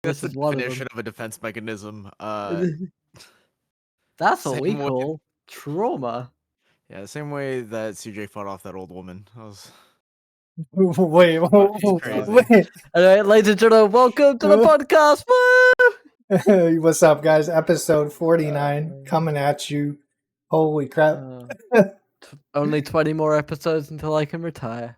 That's This the is one of definition of a defense mechanism. them. That's what we Same way, call trauma. yeah, the same way that CJ fought off that old woman. That was Wait, fucking crazy. wait. All right, ladies and gentlemen, welcome to the podcast. Woo! What's up, guys? Episode 49 coming at you. Holy crap. Only 20 more episodes until I can retire.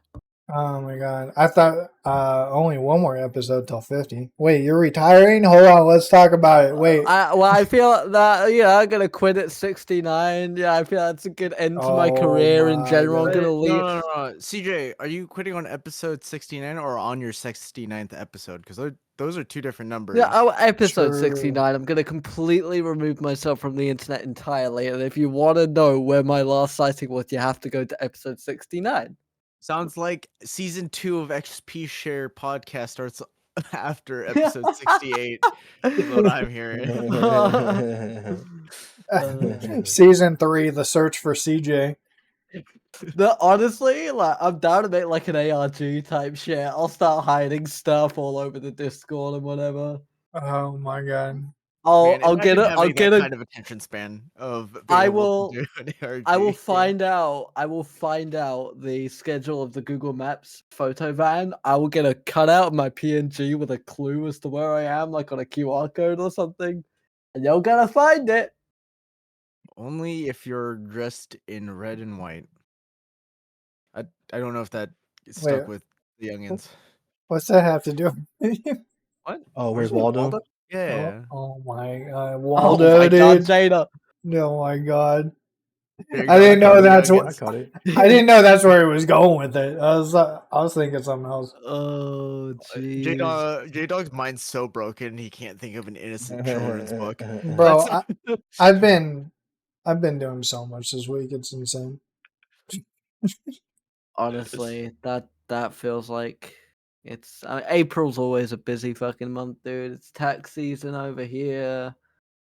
Oh my god. I thought only one more episode till 50. Wait, you're retiring? Hold on, let's talk about it. Wait. I feel that, I'm going to quit at 69. Yeah, I feel that's a good end to my Oh career in my general. I'm God. going to leave. No. CJ, are you quitting on episode 69 or on your 69th episode? Because those are two different numbers. Yeah, episode True. 69. I'm going to completely remove myself from the internet entirely. And if you want to know where my last sighting was, you have to go to episode 69. Sounds like season 2 of XP Share podcast starts after episode 68. Is what I'm hearing. Season 3, The Search for CJ. Honestly, like I'm down to make like an ARG type shit. I'll start hiding stuff all over the Discord and whatever. Oh my god. I'll get it. I'll get that a. kind of attention span of being I able will. to do an ARG. I will find out. I will find out the schedule of the Google Maps photo van. I will get a cutout of my PNG with a clue as to where I am, like on a QR code or something, and you're gonna find it. Only if you're dressed in red and white. I don't know if that stuck with the youngins. What's that have to do? What? Oh, where's Waldo? Yeah. Oh my god, Oh Waldo, my dude. god, Jada. Oh my god. There you I go, didn't know that's youngins. what I caught it. I didn't know that's where he was going with it. I was thinking something else. Oh jeez. J Dog's mind's so broken he can't think of an innocent children's book. Bro, I've been doing so much this week. It's insane. Honestly, that feels like it's April's always a busy fucking month, dude. It's tax season over here.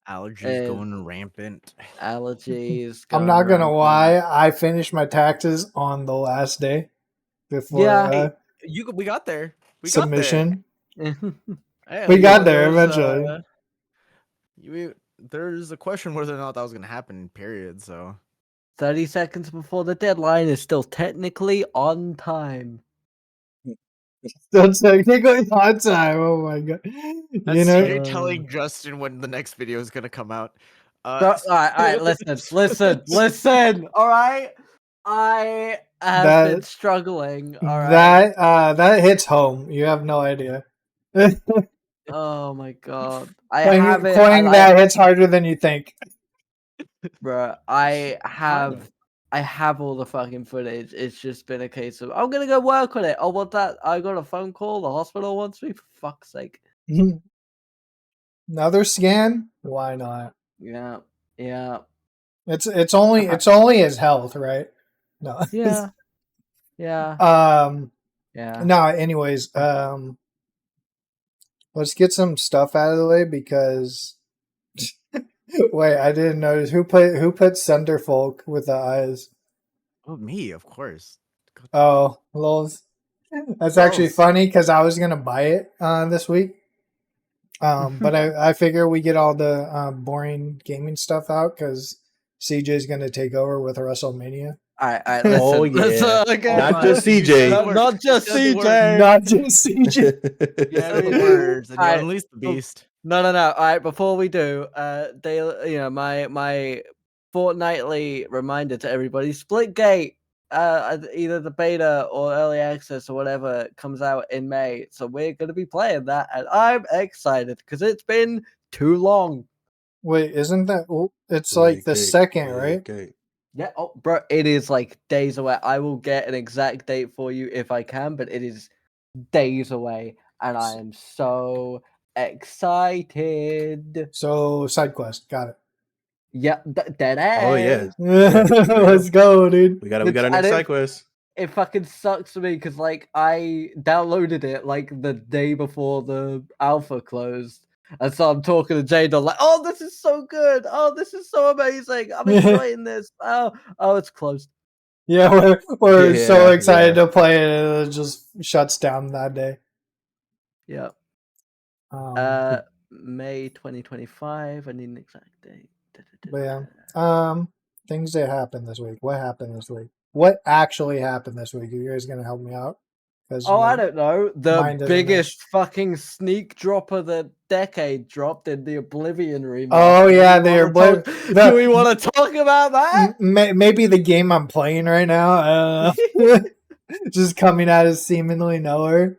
Allergies going rampant. Allergies. I'm not gonna lie. I finished my taxes on the last day before We got there. submission. Hey, We got there eventually. There's a question whether or not that was gonna happen. Period. So 30 seconds before the deadline is still technically on time. Still technically on time. Oh my god! That's CJ telling Justin when the next video is gonna come out. All right. Listen. All right, I have been struggling. All right, that hits home. You have no idea. Oh my god, that hits harder than you think. Bro, I have all the fucking footage. It's just been a case of I'm gonna go work on it. Oh, what's that? I got a phone call. The hospital wants me. For fuck's sake. Another scan? Why not? Yeah. It's only his health, right? No. Yeah. Yeah. Yeah. No. Anyways, let's get some stuff out of the way because. Wait, I didn't notice who put Sunderfolk with the eyes. Oh, me, of course. Oh, lols. That's actually funny because I was gonna buy it this week. But I figure we get all the boring gaming stuff out because CJ's gonna take over with Wrestlemania. All right. Listen, not just CJ. Not just CJ. Not just CJ. Yeah, the words and unleash the beast. No. All right, before we do, my fortnightly reminder to everybody: Splitgate, either the beta or early access or whatever comes out in May. So we're gonna be playing that, and I'm excited because it's been too long. Wait, isn't that? It's like the second, right? Yeah, bro, it is like days away. I will get an exact date for you if I can, but it is days away, and I am so excited. So side quest, got it. Yeah, dead ass. Oh yeah. Let's go, dude. We got our next side quest. It fucking sucks for me because like I downloaded it like the day before the alpha closed. And so I'm talking to Jada like, oh, this is so good. Oh, this is so amazing. I'm enjoying this. Oh, it's closed. Yeah, we're so excited to play it, and it just shuts down that day. Yeah. May 2025. I need an exact date. But yeah. Things that happened this week. What happened this week? What actually happened this week? Are you guys gonna help me out? Oh, I don't know. The mine doesn't biggest fucking sneak drop of the decade dropped in the Oblivion remaster. Oh yeah, Do we want to talk about that? Maybe the game I'm playing right now, just coming out of seemingly nowhere.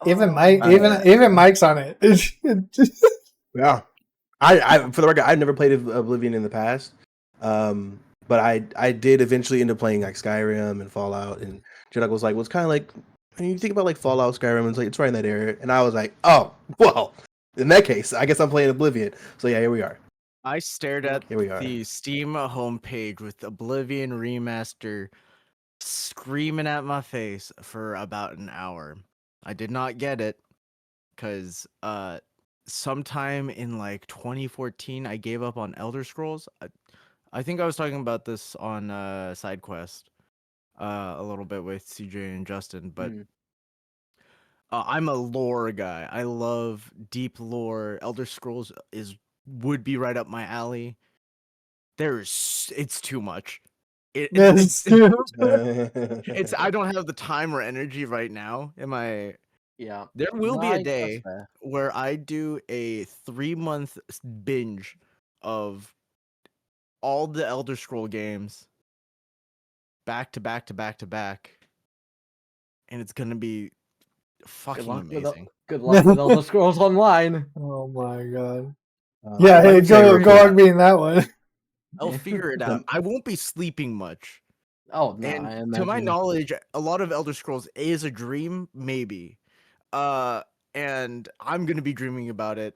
Even Mike's on it. Yeah, I for the record, I've never played Oblivion in the past, but I did eventually end up playing like Skyrim and Fallout, and Jedok was like, "Well, it's kind of like when you think about like Fallout, Skyrim, it's like it's right in that area," and I was like, "Oh, well, in that case, I guess I'm playing Oblivion." So yeah, here we are. I stared at the Steam homepage with Oblivion Remaster screaming at my face for about an hour. I did not get it because sometime in like 2014 I gave up on Elder Scrolls. I think I was talking about this on SideQuest a little bit with CJ and Justin, but I'm a lore guy. I love deep lore. Elder Scrolls would be right up my alley. It's too much. It's I don't have the time or energy right now. Yeah. There will be a day where I do a 3-month binge of all the Elder Scroll games back to back to back to back, and it's gonna be fucking amazing. Good luck with Elder Scrolls Online. Oh my god. Yeah, go on being that one. I'll figure it out. I won't be sleeping much. Oh no! And to my knowledge, a lot of Elder Scrolls is a dream, maybe. And I'm gonna be dreaming about it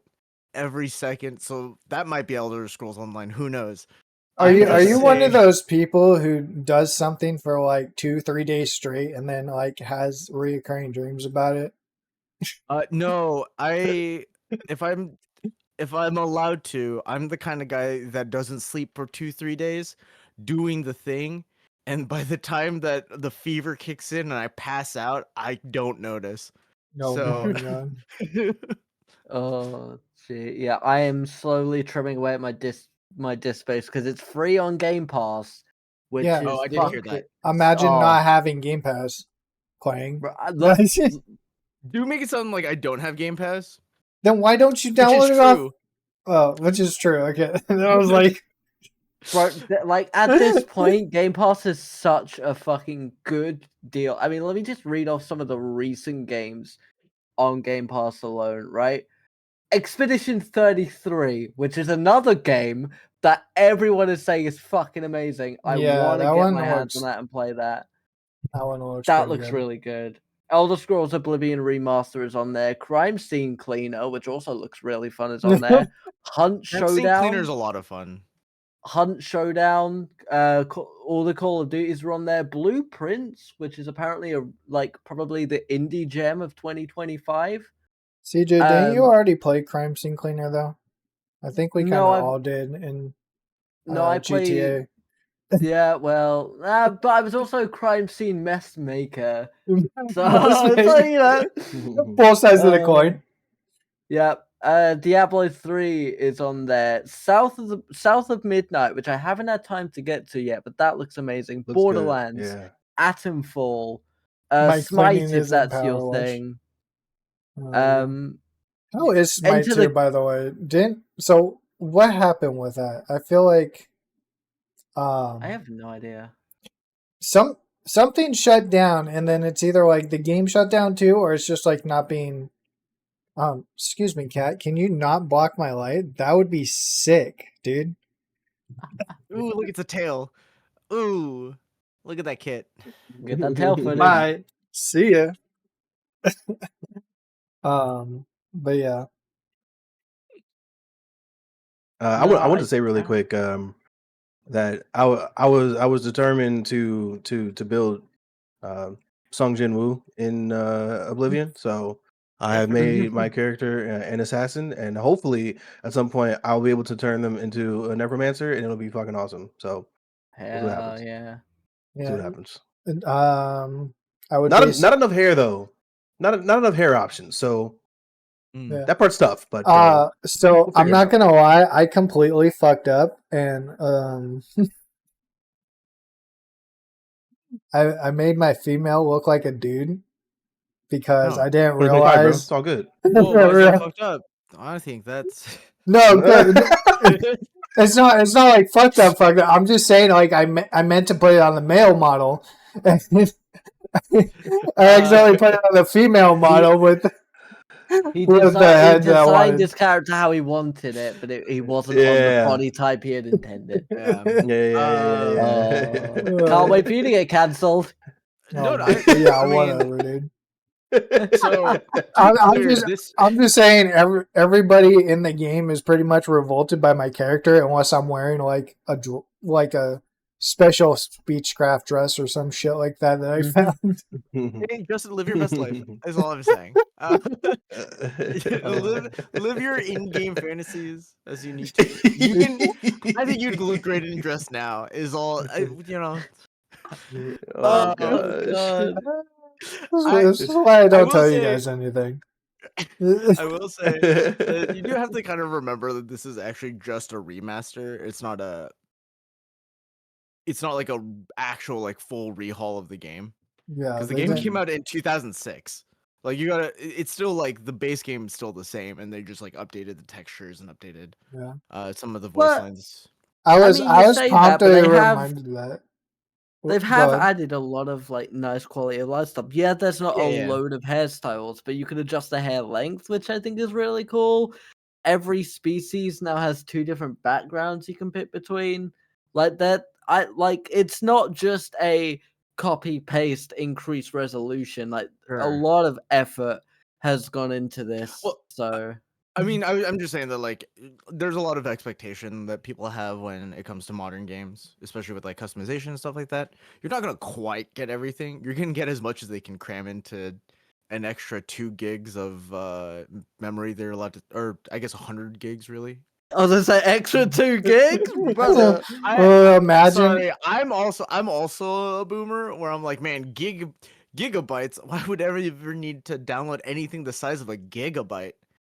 every second, so that might be Elder Scrolls Online. Who knows? Are you one of those people who does something for like 2-3 days straight and then like has reoccurring dreams about it? No, if I'm allowed to, I'm the kind of guy that doesn't sleep for 2-3 days doing the thing, and by the time that the fever kicks in and I pass out, I don't notice. Oh my god. Oh gee, yeah, I am slowly trimming away at my disk space because it's free on Game Pass. Which is I did hear that. Imagine not having Game Pass playing. Do make it sound like I don't have Game Pass? Then why don't you download it off? Well, which is true. Okay, I was like, bro, like at this point, Game Pass is such a fucking good deal. I mean, let me just read off some of the recent games on Game Pass alone, right? Expedition 33, which is another game that everyone is saying is fucking amazing. I want to get my hands on that and play that. That looks really good. Elder Scrolls Oblivion Remaster is on there. Crime Scene Cleaner, which also looks really fun, is on there. Hunt Showdown. Scene Cleaner's a lot of fun. Hunt Showdown. All the Call of Duties are on there. Blueprints, which is apparently probably the indie gem of 2025. CJ, didn't you already play Crime Scene Cleaner though? I think we kind of all did in I GTA. Yeah, well, but I was also Crime Scene Mess Maker. So, both sides of the coin. Yeah. Diablo 3 is on there. South of Midnight, which I haven't had time to get to yet, but that looks amazing. Borderlands, Atomfall, Smite, if that's your thing. How is Smite 2, by the way? So what happened with that? I feel like I have no idea. Something shut down, and then it's either like the game shut down too, or it's just like not being. Excuse me, cat. Can you not block my light? That would be sick, dude. Ooh, look, it's a tail. Ooh, look at that kit. Get that tail footage. Bye. See ya. But yeah. I want to say really quick that I was determined to build Song Jin-woo in Oblivion, so I have made my character an assassin, and hopefully at some point I'll be able to turn them into a necromancer, and it'll be fucking awesome. So we'll see what happens. See what happens. I would not enough hair though. Not enough hair options. So Yeah. That part's tough, but so we'll I'm figure it not out. gonna lie, I completely fucked up, and I made my female look like a dude because No. I didn't 2025, bro. realize. It's all good. Whoa, why is that fucked up? I think that's No, it's not. It's not like fucked up. Fucked up. I'm just saying, like I meant to put it on the male model, and I accidentally put it on the female model with He the head that I designed wanted. his character how he wanted it, but he wasn't on the Yeah. body type he had intended. yeah. Oh, can't wait for you to get cancelled. No, yeah, I mean, whatever, dude. so I'm just saying, everybody in the game is pretty much revolted by my character, unless I'm wearing like a special Speechcraft dress or some shit like that I found. Hey, Justin, live your best life. Is all I'm saying. Live your in-game fantasies as you need to. You can. I think you'd look great in dress now. Is all. Oh gosh. This is why I don't tell you guys anything. I will say that you do have to kind of remember that this is actually just a remaster. It's not like a actual like full rehaul of the game. Yeah, because the game came out in 2006. Like it's still like the base game is still the same, and they just like updated the textures and updated some of the voice lines. I was promptly reminded of that. They've added a lot of like nice quality of life stuff. Yeah, there's not a load of hairstyles, but you can adjust the hair length, which I think is really cool. Every species now has 2 different backgrounds you can pick between. Like that, it's not just a copy paste increase resolution. Like a lot of effort has gone into this. So I mean, I'm just saying that like there's a lot of expectation that people have when it comes to modern games, especially with like customization and stuff like that. You're not gonna quite get everything. You're gonna get as much as they can cram into an extra 2 gigs of memory. They're allowed to, or I guess 100 gigs really. I was gonna say extra 2 gigs, brother. Imagine. Sorry, I'm also a boomer where I'm like, man, gigabytes. Why would ever need to download anything the size of a gigabyte?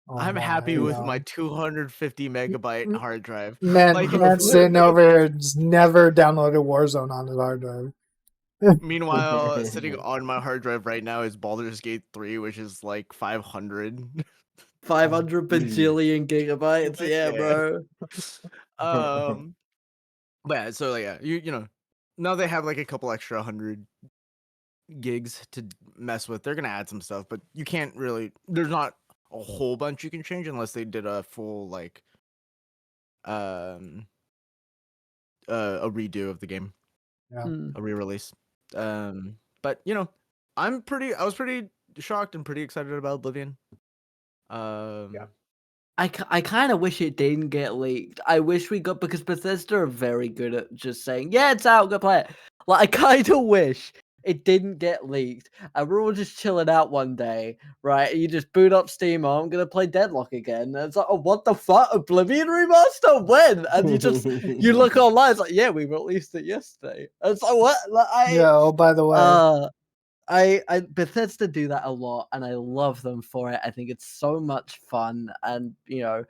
I'm happy with my 250 megabyte hard drive. Man sitting over here has never downloaded Warzone on his hard drive. Meanwhile, sitting on my hard drive right now is Baldur's Gate 3, which is like 500. 500 bajillion gigabytes, yeah, bro. But yeah, so like, you know, now they have like a couple extra 100 gigs to mess with. They're gonna add some stuff, but you can't really. There's not a whole bunch you can change unless they did a full like a redo of the game, a re-release. But you know, I was pretty shocked and pretty excited about Oblivion. I kind of wish it didn't get leaked. I wish we got, because Bethesda are very good at just saying, yeah, it's out, go play it. Like, I kind of wish it didn't get leaked, and we're all just chilling out one day, right? You just boot up Steam, oh, I'm gonna play Deadlock again. And it's like, oh, what the fuck? Oblivion remaster? When? And you look online, it's like, yeah, we released it yesterday. And it's like, what? Like, by the way. I Bethesda do that a lot, and I love them for it. I think it's so much fun, and you know,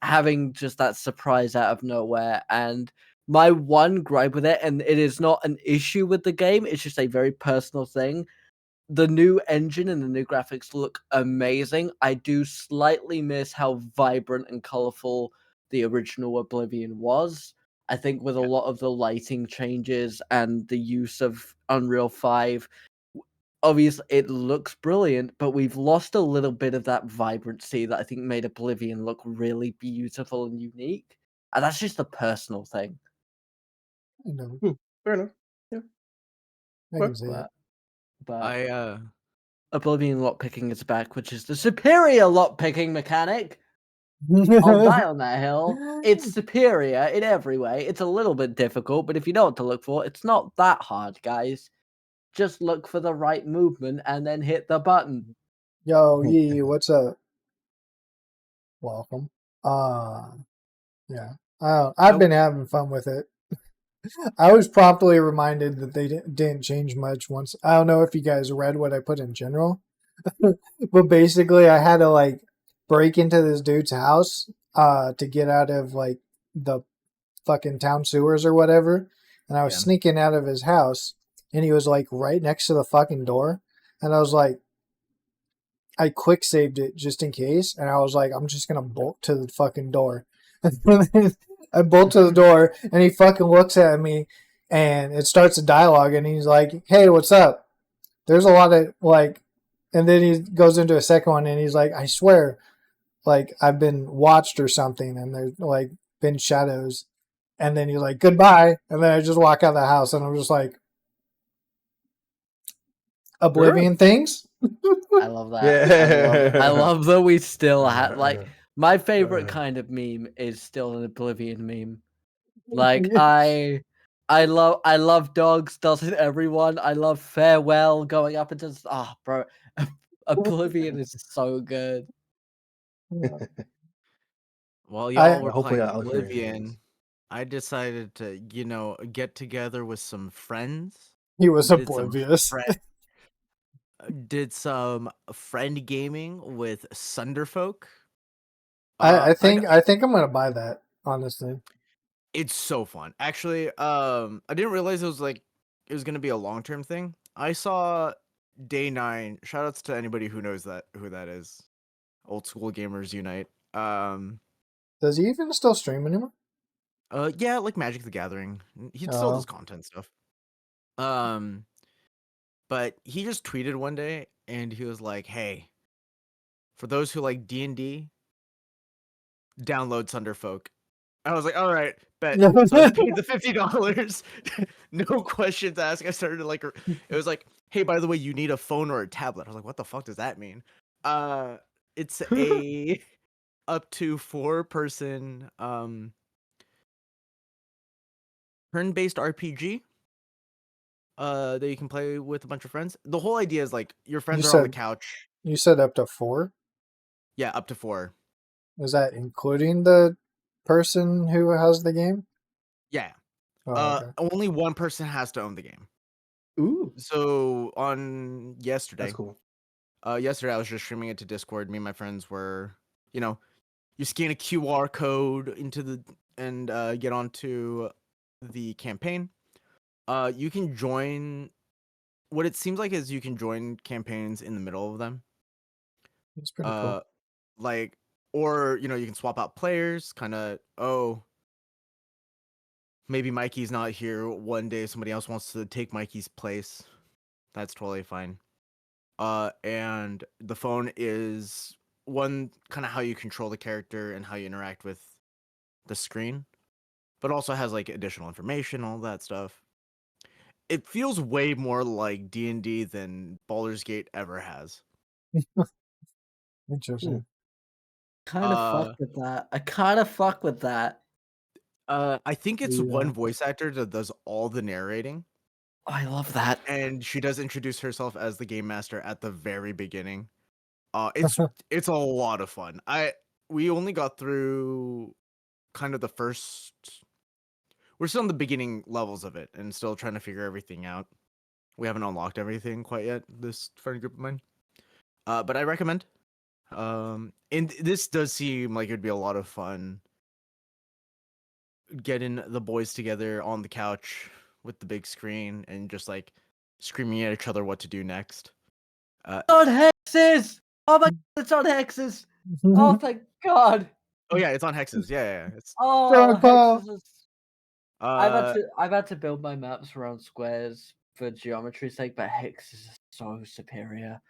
having just that surprise out of nowhere. And my one gripe with it, and it is not an issue with the game, it's just a very personal thing. The new engine and the new graphics look amazing. I do slightly miss how vibrant and colorful the original Oblivion was. I think with a lot of the lighting changes and the use of Unreal 5, obviously it looks brilliant, but we've lost a little bit of that vibrancy that I think made Oblivion look really beautiful and unique. And that's just a personal thing. Fair enough. Yeah. I can see it. But Oblivion lockpicking is back, which is the superior lockpicking mechanic. I'll die on that hill. It's superior in every way. It's a little bit difficult, but if you know what to look for, it's not that hard, guys. Just look for the right movement and then hit the button. Yo, Yee, what's up? Welcome. Yeah. I've been having fun with it. I was promptly reminded that they didn't change much once. I don't know if you guys read what I put in general, but basically I had to like break into this dude's house to get out of like the fucking town sewers or whatever. And I was sneaking out of his house, and he was like right next to the fucking door. And I was like, I quick saved it just in case, and I was like, I'm just gonna bolt to the fucking door. And I bolt to the door, and he fucking looks at me, and it starts a dialogue, and he's like, "Hey, what's up?" There's a lot of like, and then he goes into a second one, and he's like, "I swear, like I've been watched or something, and there's like been shadows." And then he's like, "Goodbye," and then I just walk out of the house, and I'm just like, Oblivion things. I love that. I love that we still have like my favorite kind of meme is still an Oblivion meme. Like I love dogs, doesn't everyone? I love farewell going up and just bro. Oblivion is so good. While y'all were hopefully playing I'll experience it. Oblivion, I decided to, get together with some friends. He was Did some oblivious. did some friend gaming with Sunderfolk. I think I'm gonna buy that, honestly. It's so fun. Actually, I didn't realize it was gonna be a long-term thing. I saw Day 9. Shout outs to anybody who knows who that is. Old School Gamers Unite. Does he even still stream anymore? Yeah, like Magic the Gathering. He still does content stuff. But he just tweeted one day and he was like, "Hey, for those who like D&D, download Sunderfolk." I was like, "All right, bet." So I paid the $50. No questions asked. I started to it was like, "Hey, by the way, you need a phone or a tablet." I was like, "What the fuck does that mean?" It's a up to 4-person turn-based RPG that you can play with a bunch of friends. The whole idea is like your friends are on the couch. You said up to 4? Yeah, up to 4. Is that including the person who has the game? Yeah. Okay. Only one person has to own the game. Ooh. So on yesterday, That's cool. Yesterday I was just streaming it to Discord. Me and my friends were, you scan a QR code and get onto the campaign. You can join. What it seems like is you can join campaigns in the middle of them. That's pretty cool. Or you can swap out players. Kind of, maybe Mikey's not here one day. Somebody else wants to take Mikey's place. That's totally fine. And the phone is one kind of how you control the character and how you interact with the screen, but also has like additional information, all that stuff. It feels way more like D&D than Baldur's Gate ever has. Interesting. Kind of fuck with that. I kind of fuck with that. I think it's one voice actor that does all the narrating. Oh, I love that. And she does introduce herself as the game master at the very beginning. It's a lot of fun. We only got through kind of the first. We're still in the beginning levels of it and still trying to figure everything out. We haven't unlocked everything quite yet. This friend group of mine, but I recommend. And this does seem like it'd be a lot of fun. Getting the boys together on the couch with the big screen and just like screaming at each other what to do next. On hexes! Oh my god, it's on hexes! Oh thank god! Oh yeah, it's on hexes. Yeah. It's hexes is... I've had to build my maps around squares for geometry's sake, but hexes is so superior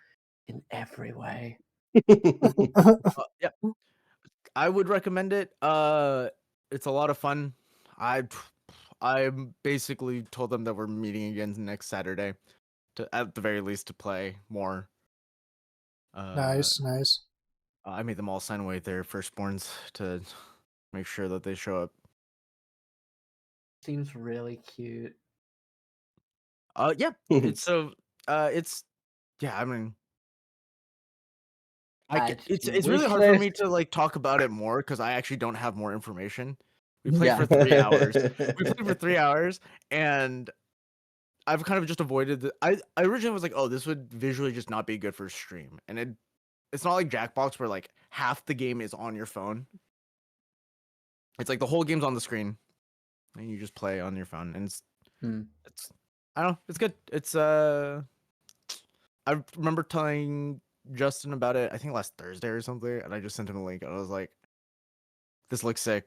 in every way. Yeah, I would recommend it. It's a lot of fun. I basically told them that we're meeting again next Saturday, at the very least, to play more. Nice. I made them all sign away their firstborns to make sure that they show up. Seems really cute. Yeah. It's yeah. I mean, it's really hard for me to like talk about it more because I actually don't have more information. We played for 3 hours. We played for 3 hours, and I've kind of just avoided I originally was like, oh, this would visually just not be good for stream, and it's not like Jackbox where like half the game is on your phone. It's like the whole game's on the screen, and you just play on your phone, and it's I don't know, it's good. It's I remember telling Justin about it, I think last Thursday or something, and I just sent him a link, and I was like, "This looks sick."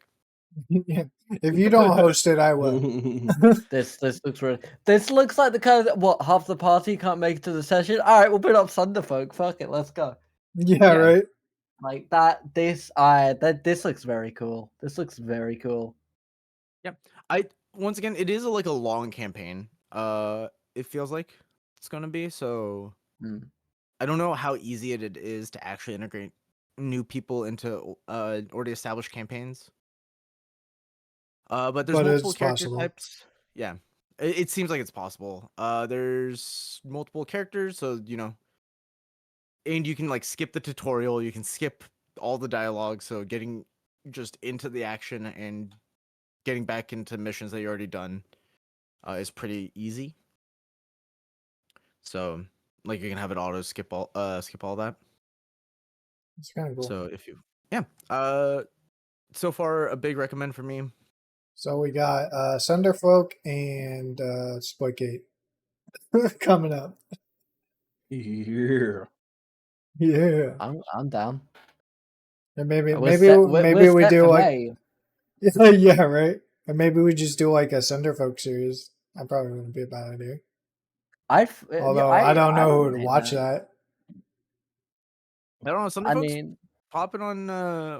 Yeah. If you don't host it, I will. This looks really. This looks like the kind of what half the party can't make it to the session. All right, we'll put up Sunderfolk. Fuck it, let's go. Yeah, right. Like that. This looks very cool. This looks very cool. Yeah, once again, it is like a long campaign. It feels like it's gonna be so. I don't know how easy it is to actually integrate new people into already established campaigns. But there's multiple character types. Yeah, it seems like it's possible. There's multiple characters, so and you can like skip the tutorial. You can skip all the dialogue. So getting just into the action and getting back into missions that you already done is pretty easy. So like you can have it auto skip all that. It's kind of cool. So if you so far a big recommend for me. So we got Sunderfolk and Splitgate coming up. Yeah. Yeah. I'm down. And maybe We're we set do for like May. yeah, right. And maybe we just do like a Sunderfolk series. That probably wouldn't be a bad idea. Although I don't know who would watch that. I don't know. Sunderfolk I mean,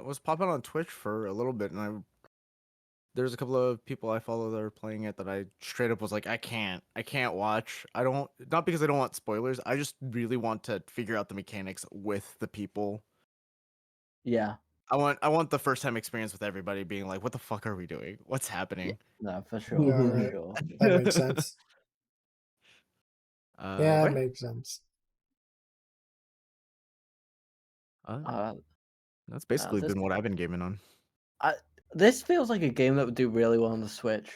was popping on Twitch for a little bit, and there's a couple of people I follow that are playing it that I straight up was like, I can't watch. I don't, not because I don't want spoilers. I just really want to figure out the mechanics with the people. Yeah. I want the first time experience with everybody being like, what the fuck are we doing? What's happening? Yeah, no, for sure. Yeah, For right. sure. That makes sense. Yeah, it Right? makes sense. That's basically been what I've been gaming on. This feels like a game that would do really well on the Switch.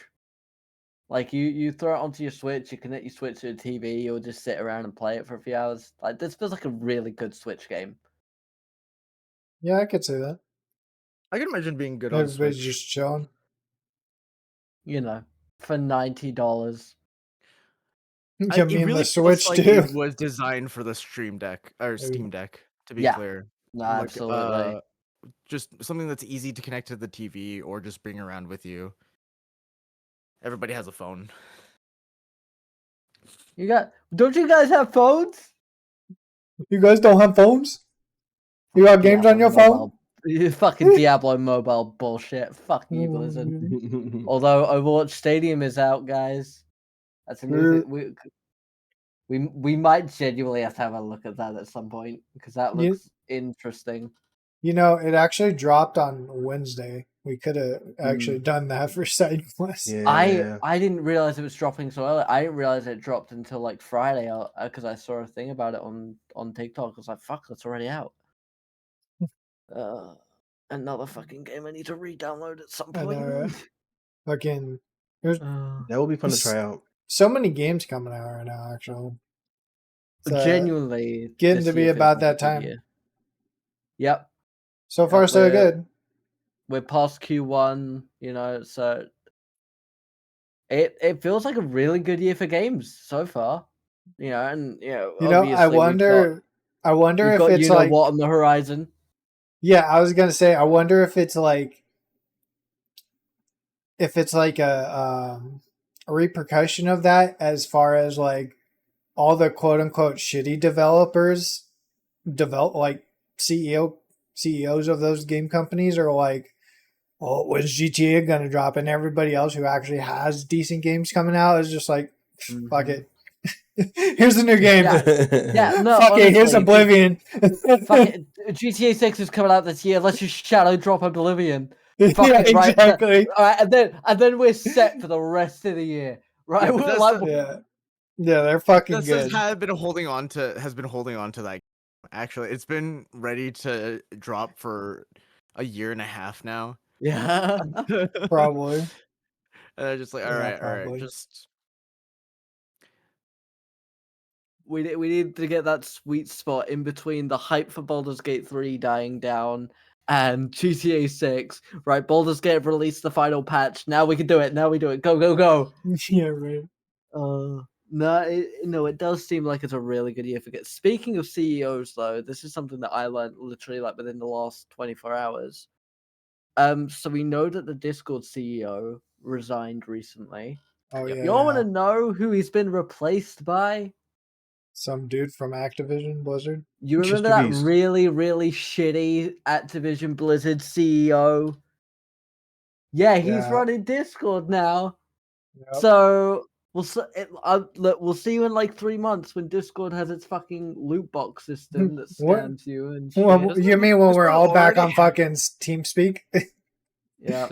Like you throw it onto your Switch, you connect your Switch to the TV, you'll just sit around and play it for a few hours. Like this feels like a really good Switch game. Yeah, I could say that. I can imagine being good on Switch. Everybody's just chilling. For $90. Yeah, me and really the Switch like too. it was designed for the Stream Deck or Steam Deck, to be clear. No, absolutely. Just something that's easy to connect to the TV or just bring around with you. Everybody has a phone. Don't you guys have phones? You guys don't have phones? You got games on your phone? You fucking Diablo mobile bullshit. Fuck you, Blizzard. Although Overwatch Stadium is out, guys. That's a new thing. We might genuinely have to have a look at that at some point because that looks interesting. It actually dropped on Wednesday. We could have actually done that for SideQuest. Yeah. I didn't realize it was dropping so early. I didn't realize it dropped until like Friday because I saw a thing about it on TikTok. I was like, fuck, it's already out. Another fucking game I need to re-download at some point. I know, right? Fucking, that would be fun to try out. So many games coming out right now, actually. Genuinely getting to be about that time. Year. Yep. So far, so good. We're past Q1, so it feels like a really good year for games so far. I wonder if it's like what on the horizon. Yeah, I was gonna say, I wonder if it's like a repercussion of that, as far as like all the quote unquote shitty developers like CEOs of those game companies are like, well, when's GTA gonna drop? And everybody else who actually has decent games coming out is just like, fuck it. Here's the new game. Yeah, no. Fuck it, here's Oblivion. Fuck it. GTA 6 is coming out this year. Let's just shadow drop Oblivion. Fuck yeah, it, right? exactly. All right, and then we're set for the rest of the year, right? Yeah, they're fucking good. Has been holding on to that. Actually, it's been ready to drop for a year and a half now. Yeah, probably. Just like, all right, just. we need to get that sweet spot in between the hype for Baldur's Gate 3 dying down and GTA 6. Right, Baldur's Gate released the final patch. Now we can do it. Now we do it. Go, go, go. Yeah, right. No, it does seem like it's a really good year for it. Speaking of CEOs, though, this is something that I learned literally like within the last 24 hours. So we know that the Discord CEO resigned recently. Oh yeah. Y'all want to know who he's been replaced by? Some dude from Activision Blizzard. You remember Mr. that Beast. really, really shitty Activision Blizzard CEO? Yeah, he's Yeah. running Discord now. Yep. So look, we'll see you in like 3 months when Discord has its fucking loot box system that What? scams you and shit. Well, you mean when we're all back on already fucking TeamSpeak? Yeah.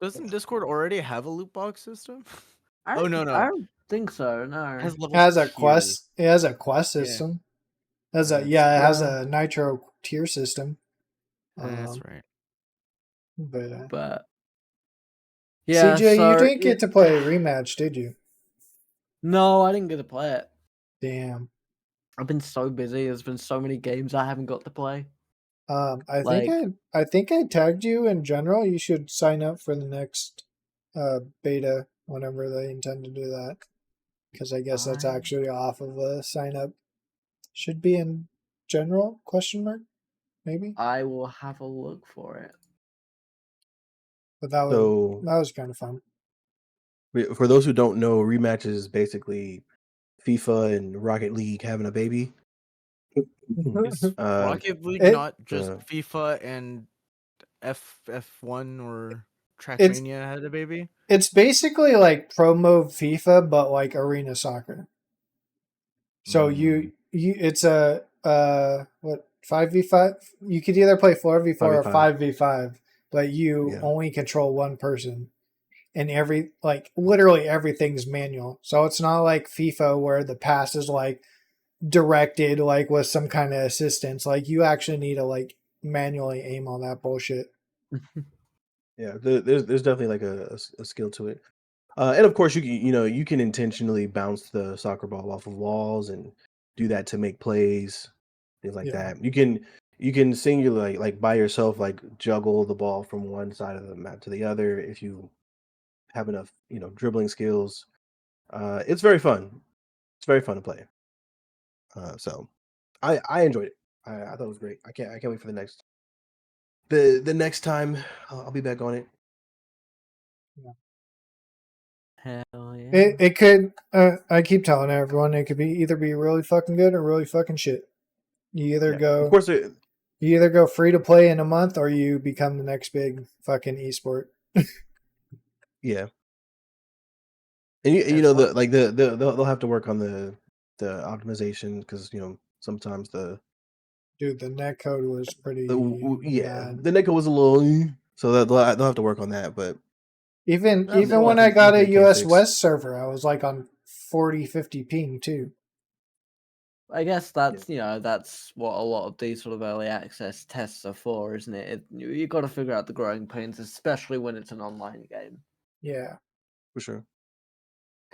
Doesn't Discord already have a loot box system? I Oh, don't- no. I don't think so. No. It has It level has a tier. quest. It has a quest Yeah. system. It has a Nitro tier system. That's right. But yeah, CJ, so you didn't get to play Rematch, did you? No, I didn't get to play it. Damn. I've been so busy. There's been so many games I haven't got to play. I think I tagged you in general. You should sign up for the next beta whenever they intend to do that, because I guess that's actually off of a sign up. Should be in general ? Maybe. I will have a look for it. But that was kind of fun. For those who don't know, Rematch is basically FIFA and Rocket League having a baby. Is Rocket League not just FIFA and F1 or Trackmania had a baby? It's basically like pro mode FIFA, but like arena soccer. So it's a what 5v5? You could either play 4v4 or 5v5, but you only control one person. And literally everything's manual. So it's not like FIFA where the pass is like directed like with some kind of assistance. Like you actually need to like manually aim on that bullshit. Yeah, there's definitely like a skill to it. And of course you can intentionally bounce the soccer ball off of walls and do that to make plays, things like that. You can singularly like by yourself like juggle the ball from one side of the map to the other if you have enough, dribbling skills. It's very fun. It's very fun to play. So I enjoyed it. I thought it was great. I can't wait for the next time I'll be back on it. Hell yeah. It could. I keep telling everyone it could either be really fucking good or really fucking shit. You either go. Of course, you either go free to play in a month or you become the next big fucking esport. Yeah. And they'll have to work on the optimization because sometimes the netcode was pretty the bad. netcode was a little so they'll have to work on that. But even when I got a US West server, I was like on 40-50 ping too. I guess that's that's what a lot of these sort of early access tests are for, isn't it? You got to figure out the growing pains, especially when it's an online game. Yeah, for sure.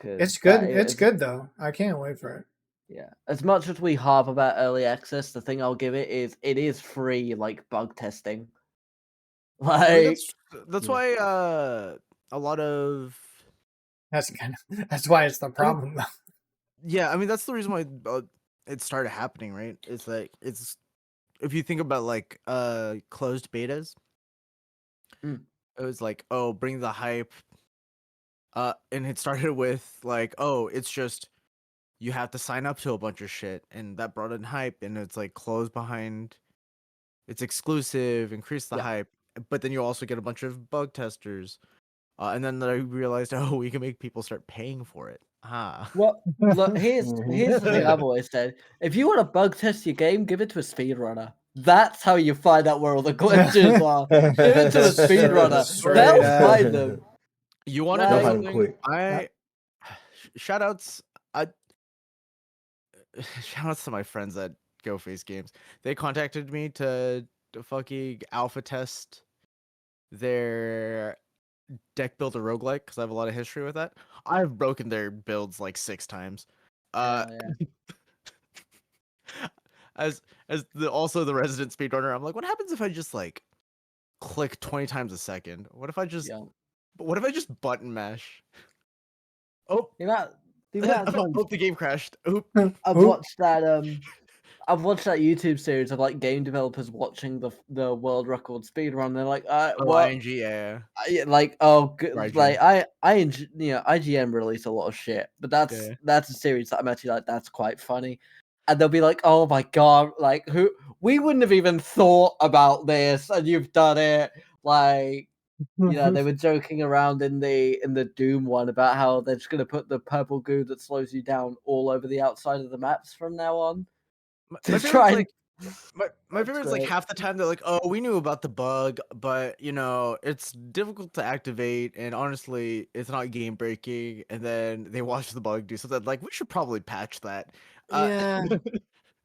It's good. It's good though. I can't wait for it. Yeah, as much as we harp about early access, the thing I'll give it is free, like bug testing. Like that's why a lot of that's why it's the problem. Yeah, I mean that's the reason why it started happening, right? It's like if you think about like closed betas, it was like, oh, bring the hype, and it started with like, oh, it's just you have to sign up to a bunch of shit, and that brought in hype, and it's like closed behind, it's exclusive, increase the hype, but then you also get a bunch of bug testers, and then I realized, oh, we can make people start paying for it. Well, look, here's the thing I've always said: if you want to bug test your game, give it to a speedrunner. That's how you find out where all the glitches are. Give it to a speedrunner. They'll find them. You want to know something? Shoutouts to my friends at GoFace Games. They contacted me to fucking alpha test their deck builder roguelike because I have a lot of history with that. I've broken their builds like 6 times. as also the resident speedrunner, I'm like, what happens if I just like click 20 times a second? What if I just button mash? Oh, The amount of times the game crashed. Oop. I've watched that YouTube series of like game developers watching the world record speedrun. They're like, what? ING, yeah. Like, Right, like IGN release a lot of shit, but that's a series that I'm actually like, that's quite funny. And they'll be like, oh my god, like we wouldn't have even thought about this, and you've done it. Like, they were joking around in the Doom one about how they're just gonna put the purple goo that slows you down all over the outside of the maps from now on. My favorite's like my favorite is like half the time they're like, oh, we knew about the bug, but it's difficult to activate, and honestly, it's not game breaking. And then they watch the bug do something like, we should probably patch that. Yeah.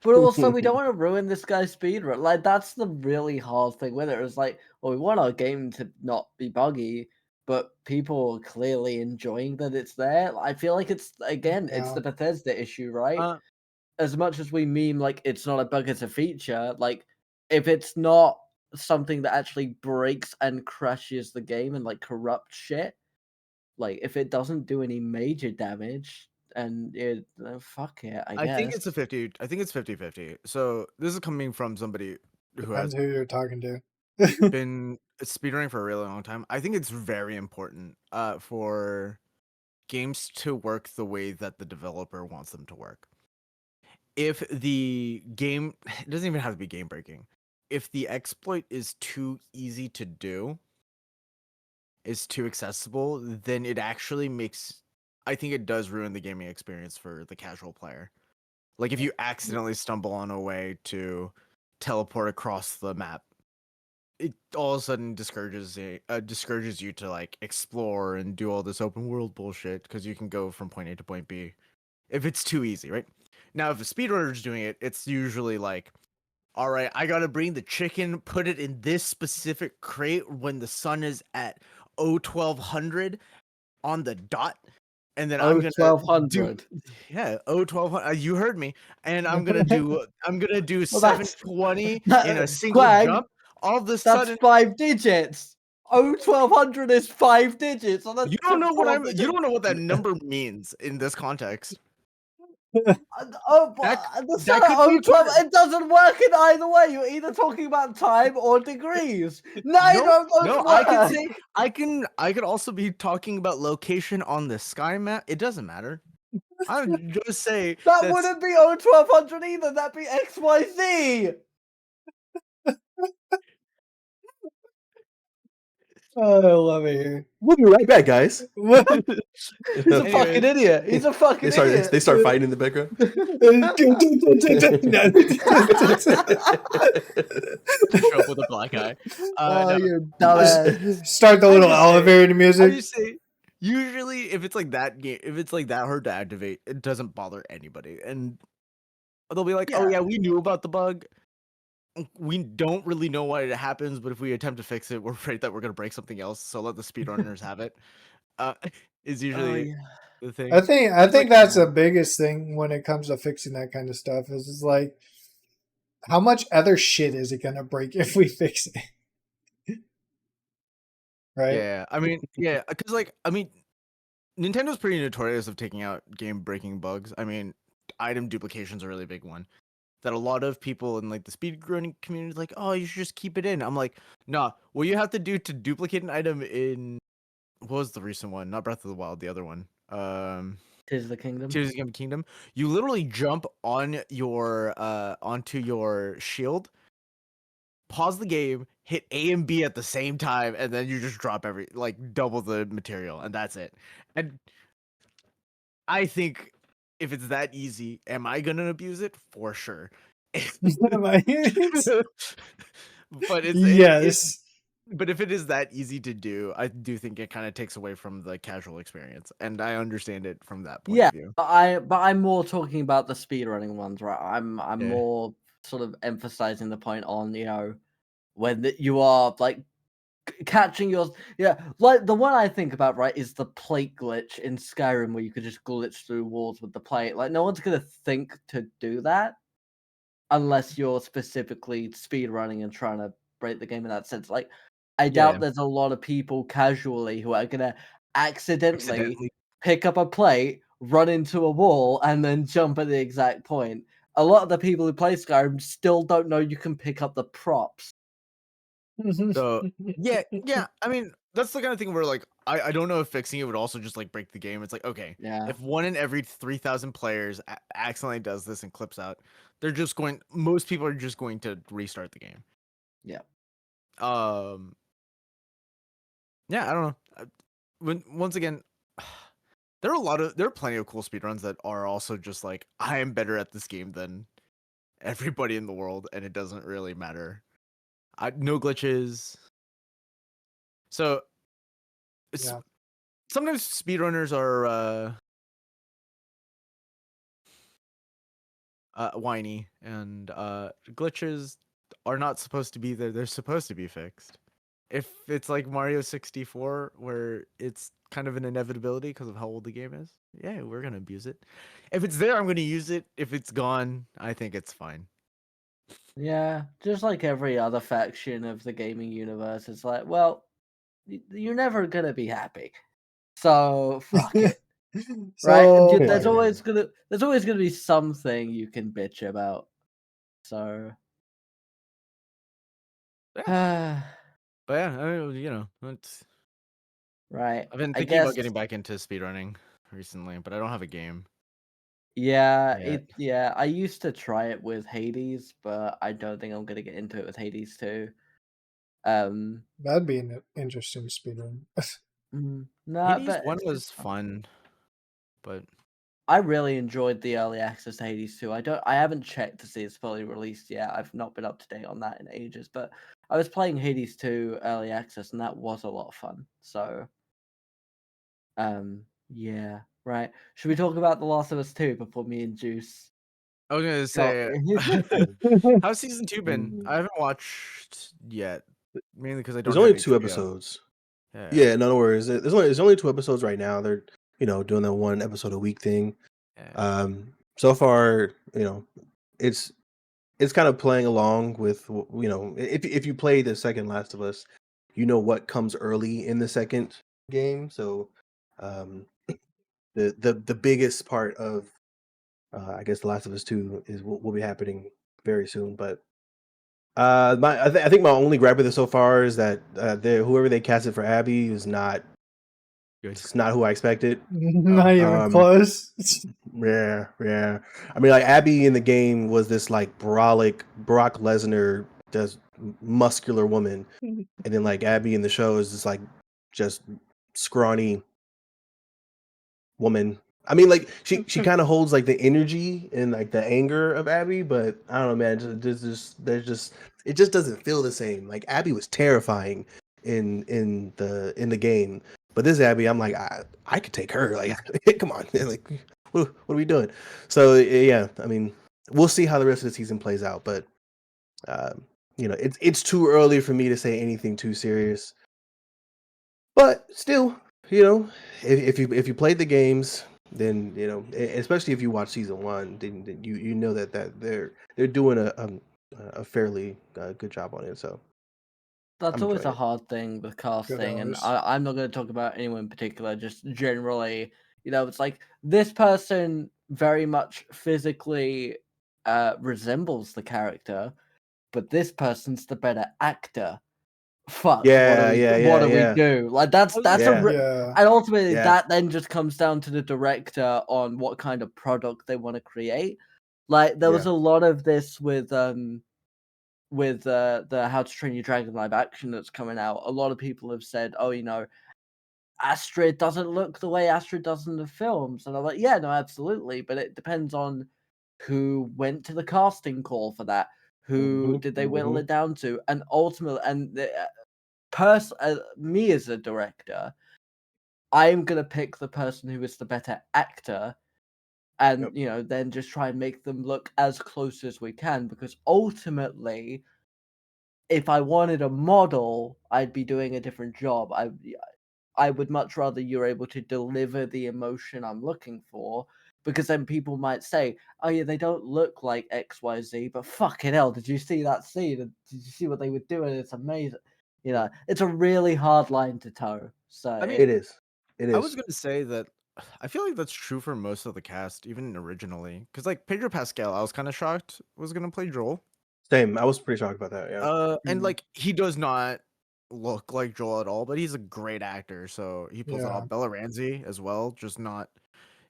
But also, we don't want to ruin this guy's speedrun. Like, that's the really hard thing with it. It's like, well, we want our game to not be buggy, but people are clearly enjoying that it's there. I feel like it's the Bethesda issue, right? As much as we meme like it's not a bug, it's a feature. Like, if it's not something that actually breaks and crashes the game and like corrupts shit, like if it doesn't do any major damage, and fuck it, I guess. think it's 50. I think it's 50-50. So this is coming from somebody who Depends who you're talking to. been speedrunning for a really long time. I think it's very important for games to work the way that the developer wants them to work. If the game, it doesn't even have to be game breaking. If the exploit is too easy to do, is too accessible, then it actually I think it does ruin the gaming experience for the casual player. Like if you accidentally stumble on a way to teleport across the map, it all of a sudden discourages you to like explore and do all this open world bullshit, because you can go from point A to point B if it's too easy, right? Now, if a speedrunner's doing it, it's usually like, all right, I gotta bring the chicken, put it in this specific crate when the sun is at 1200 on the dot, and then I'm gonna 1200. yeah, 1200. You heard me, and I'm gonna do 720 in a single jump. All of a sudden, that's 5 digits. 1200 is 5 digits. So that's you don't know what that number means in this context. But the sun at 12, it doesn't work in either way. You're either talking about time or degrees. Neither of those work. I could say I could also be talking about location on the sky map. It doesn't matter. I would just say that wouldn't be 1200 either. That'd be XYZ. Oh, I love it here. We'll be right back, guys. He's a fucking idiot. He's a fucking idiot. They start fighting in the background. Show up with a black eye. You dumbass. Start the little elevator music. I just say, usually, if it's like that hard to activate, it doesn't bother anybody, and they'll be like, "Oh yeah, we knew about the bug. We don't really know why it happens, but if we attempt to fix it, we're afraid that we're gonna break something else. So let the speedrunners have it." Is usually the thing. I think that's the biggest thing when it comes to fixing that kind of stuff. Is like, how much other shit is it gonna break if we fix it? Right? Yeah, I mean, because Nintendo's pretty notorious of taking out game-breaking bugs. I mean, item duplication is a really big one that a lot of people in like the speedrunning community is like, oh, you should just keep it in. I'm like, nah. What you have to do to duplicate an item in, what was the recent one? Not Breath of the Wild, the other one. Tears of the Kingdom. Tears of the Kingdom. You literally jump on your onto your shield, pause the game, hit A and B at the same time, and then you just drop double the material, and that's it. And I think if it's that easy, am I gonna abuse it? For sure. But yes. But if it is that easy to do, I do think it kind of takes away from the casual experience, and I understand it from that point of view. But I'm more talking about the speedrunning ones, right? I'm more sort of emphasizing the point on, when you are like catching your like the one I think about, right, is the plate glitch in Skyrim, where you could just glitch through walls with the plate. Like, no one's gonna think to do that. unless you're specifically speedrunning and trying to break the game in that sense. Like, I Yeah. doubt there's a lot of people casually who are gonna accidentally Accidentally. pick up a plate, run into a wall, and then jump at the exact point. A lot of the people who play Skyrim still don't know you can pick up the props. So yeah. I mean, that's the kind of thing where like I don't know if fixing it would also just like break the game. It's like, okay, Yeah. if 1 in every 3,000 players accidentally does this and clips out, most people are just going to restart the game. Yeah. Yeah, I don't know. Once again, there are plenty of cool speedruns that are also just like, I am better at this game than everybody in the world, and it doesn't really matter. No glitches. So it's Yeah. sometimes speedrunners are whiny, and glitches are not supposed to be there. They're supposed to be fixed. If it's like Mario 64, where it's kind of an inevitability because of how old the game is, yeah, we're gonna abuse it. If it's there, I'm gonna use it. If it's gone, I think it's fine. Yeah, just like every other faction of the gaming universe, it's like, well, you're never gonna be happy, so fuck it, right? So There's Yeah. always gonna be something you can bitch about. So, But yeah, right, I've been I thinking about guess. getting back into speedrunning recently, but I don't have a game Yeah, yet. I used to try it with Hades, but I don't think I'm gonna get into it with Hades too. that'd be an interesting speedrun. No, Hades but 1 it's was fun. fun, but I really enjoyed the early access to Hades 2. I haven't checked to see it's fully released yet. I've not been up to date on that in ages, but I was playing Hades 2 early access and that was a lot of fun. So, yeah, right. Should we talk about The Last of Us 2 before me and Juice I was gonna go? say, how's season 2 been? I haven't watched yet, mainly because I There's don't have only 2 HBO. episodes. Yeah. Yeah, no worries. There's only 2 episodes right now. They're doing that 1 episode a week thing. Yeah. So far, it's kind of playing along with if you play the second Last of Us, you know what comes early in the second game. So um, the biggest part of I guess The Last of Us 2 is will be happening very soon. But I think my only gripe with it so far is that whoever they casted for Abby is not Good. it's not who I expected. Not even close. Yeah. I mean, like Abby in the game was this like brolic Brock Lesnar, just muscular woman, and then like Abby in the show is this like just scrawny woman. I mean, like she kind of holds like the energy and like the anger of Abby, but I don't know, man. It just doesn't feel the same. Like Abby was terrifying in the game, but this Abby, I'm like I could take her. Like, come on, like what are we doing? So yeah, I mean, we'll see how the rest of the season plays out, but it's too early for me to say anything too serious. But still, if you played the games, then especially if you watch season 1, then you know that they're doing a fairly good job on it. So That's I'm always enjoying a it. hard thing with Good casting, and hours. I'm not going to talk about anyone in particular. Just generally, it's like this person very much physically resembles the character, but this person's the better actor. Fuck, Yeah, yeah, what yeah, do we yeah, do? Like that's yeah, Yeah. and ultimately yeah, that then just comes down to the director on what kind of product they want to create. Like there was yeah. a lot of this with the How to Train Your Dragon live action that's coming out. A lot of people have said, oh, Astrid doesn't look the way Astrid does in the films, and I'm like, yeah, no, absolutely, but it depends on who went to the casting call for that. Who did they whittle Mhm. it down to? And ultimately, and me as a director, I'm gonna pick the person who is the better actor, and Yep. then just try and make them look as close as we can, because ultimately, if I wanted a model, I'd be doing a different job. I would much rather you're able to deliver the emotion I'm looking for because then people might say, "Oh yeah, they don't look like XYZ," but fucking hell, did you see that scene? And did you see what they were doing? It's amazing. You know, it's a really hard line to toe. So I mean, It is. It I was is. gonna say that I feel like that's true for most of the cast, even originally. Because like Pedro Pascal, I was kind of shocked was gonna play Joel. Same. I was pretty shocked about that. Yeah. And Mm. like he does not look like Joel at all, but he's a great actor, so he pulls it Yeah. off. Bella Ramsey as well, just not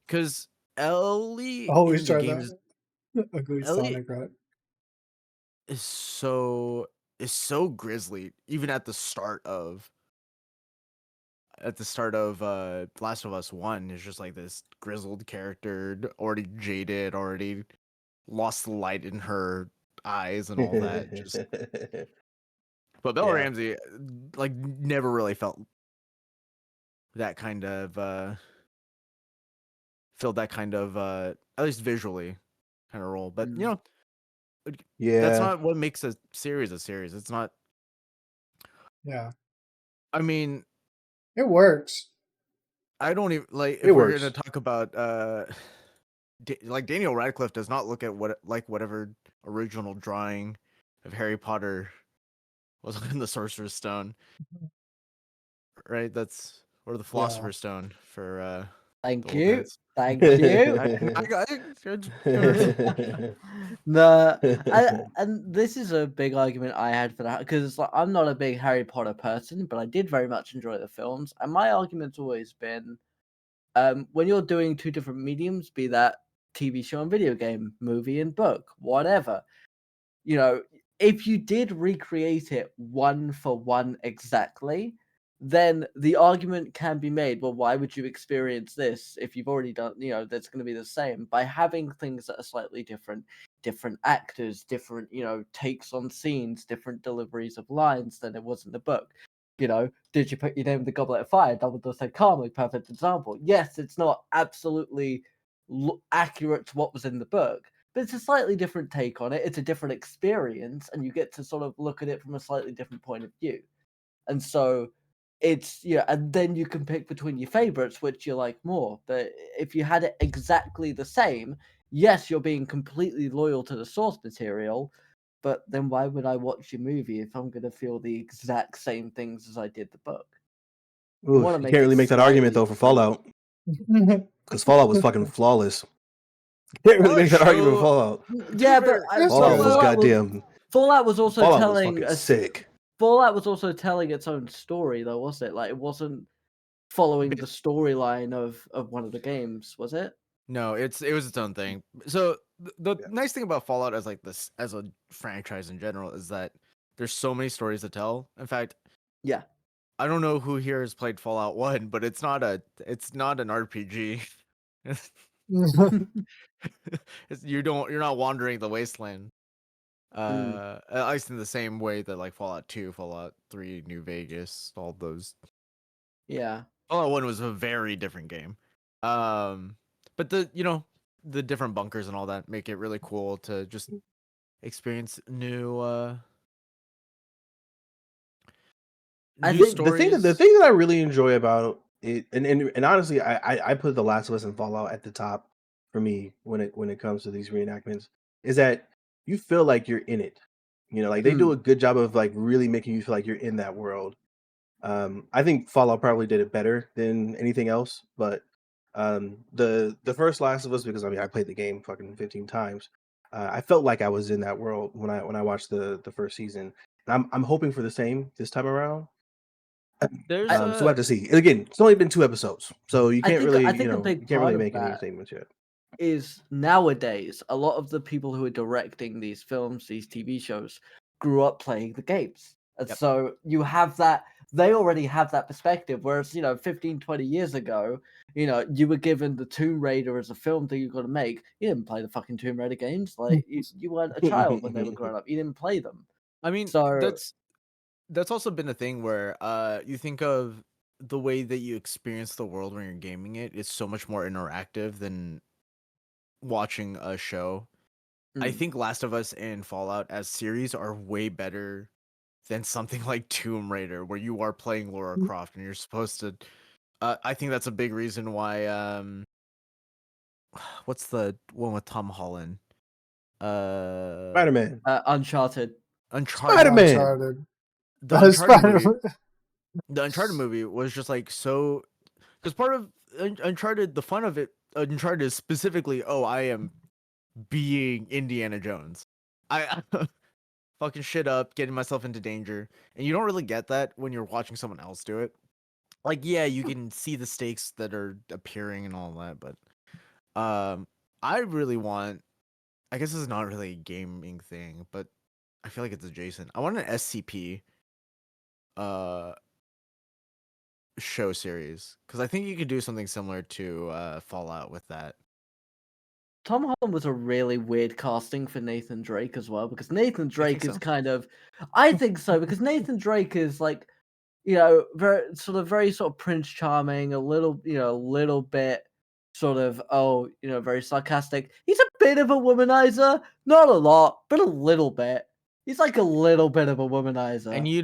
because Ellie Always in the try games, that ugly Ellie Sonic right. is so grisly, even at the start of Last of Us 1 is just like this grizzled character, already jaded, already lost the light in her eyes and all that. Just but Bella Yeah. Ramsey like never really felt that kind of at least visually kind of role. But you Mm. know, that's Yeah. not what makes a series a series. It's not. Yeah. I mean, It works. I don't even like It if we're gonna works. talk about like Daniel Radcliffe does not look at whatever original drawing of Harry Potter was in the Sorcerer's Stone, right? That's or the Yeah. Philosopher's Stone for the Thank old you. heads. Thank you. I got it. No, and this is a big argument I had for that because like, I'm not a big Harry Potter person, but I did very much enjoy the films. And my argument's always been, when you're doing two different mediums, be that TV show and video game, movie and book, whatever, you know, if you did recreate it one for one exactly, then the argument can be made, well, why would you experience this if you've already done, that's going to be the same by having things that are slightly different, different actors, different, takes on scenes, different deliveries of lines than it was in the book. Did you put your name in the Goblet of Fire? Dumbledore said calmly, perfect example. Yes, it's not absolutely accurate to what was in the book, but it's a slightly different take on it. It's a different experience, and you get to sort of look at it from a slightly different point of view. And so and then you can pick between your favorites, which you like more. But if you had it exactly the same, yes, you're being completely loyal to the source material, but then why would I watch your movie if I'm going to feel the exact same things as I did the book? You Ooh, want to you make can't it really make that argument slightly though for different. Fallout because Fallout was fucking flawless. You can't really make that argument for Fallout. Yeah, but Yes, Fallout it was is. goddamn. Fallout was also Fallout was telling fucking us. sick. Fallout was also telling its own story, though, wasn't it? Like it wasn't following the storyline of one of the games, was it? No, it was its own thing. So the Yeah. nice thing about Fallout as like this as a franchise in general is that there's so many stories to tell. In fact, Yeah. I don't know who here has played Fallout 1, but it's not an RPG. You're not wandering the wasteland. Mm, At least in the same way that like Fallout 2, Fallout 3, New Vegas, all those. yeah. Fallout 1 was a very different game. But the different bunkers and all that make it really cool to just experience new I new think The thing stories. that I really enjoy about it, and honestly, I put The Last of Us and Fallout at the top for me when it comes to these reenactments, is that you feel like you're in it. Like they do a good job of like really making you feel like you're in that world. I think Fallout probably did it better than anything else, but the first Last of Us, because I mean I played the game fucking 15 times. I felt like I was in that world when I watched the first season. And I'm hoping for the same this time around. There's So we'll have to see. And again, it's only been 2 episodes, so you I can't think really, I think a big you can't part really of make any that statements yet. is nowadays a lot of the people who are directing these films, these TV shows, grew up playing the games. And Yep. so you have that, they already have that perspective. Whereas, 15, 20 years ago, you were given the Tomb Raider as a film that you've got to make. You didn't play the fucking Tomb Raider games. Like you weren't a child when they were growing up. You didn't play them. I mean, So that's also been a thing where you think of the way that you experience the world when you're gaming it is so much more interactive than watching a show. I think Last of Us and Fallout as series are way better than something like Tomb Raider, where you are playing Lara Croft and you're supposed to. I think that's a big reason why what's the one with Tom Holland? Spider-Man. Uncharted. Uncharted. Spider-Man. Uncharted. The Uncharted movie. Spider-Man. The Uncharted movie was just like so, because part of Uncharted, the fun of it, Uncharted is specifically, oh, I am being Indiana Jones. I fucking shit up, getting myself into danger, and you don't really get that when you're watching someone else do it. Like, yeah, you can see the stakes that are appearing and all that, but I really want. I guess this is not really a gaming thing, but I feel like it's adjacent. I want an SCP show series, because I think you could do something similar to Fallout with that. Tom Holland was a really weird casting for Nathan Drake as well, because Nathan Drake is so? kind of, I think so, because Nathan Drake is like, very sort of Prince Charming, a little bit sort of, very sarcastic. He's a bit of a womanizer, not a lot, but a little bit. He's like a little bit of a womanizer. And you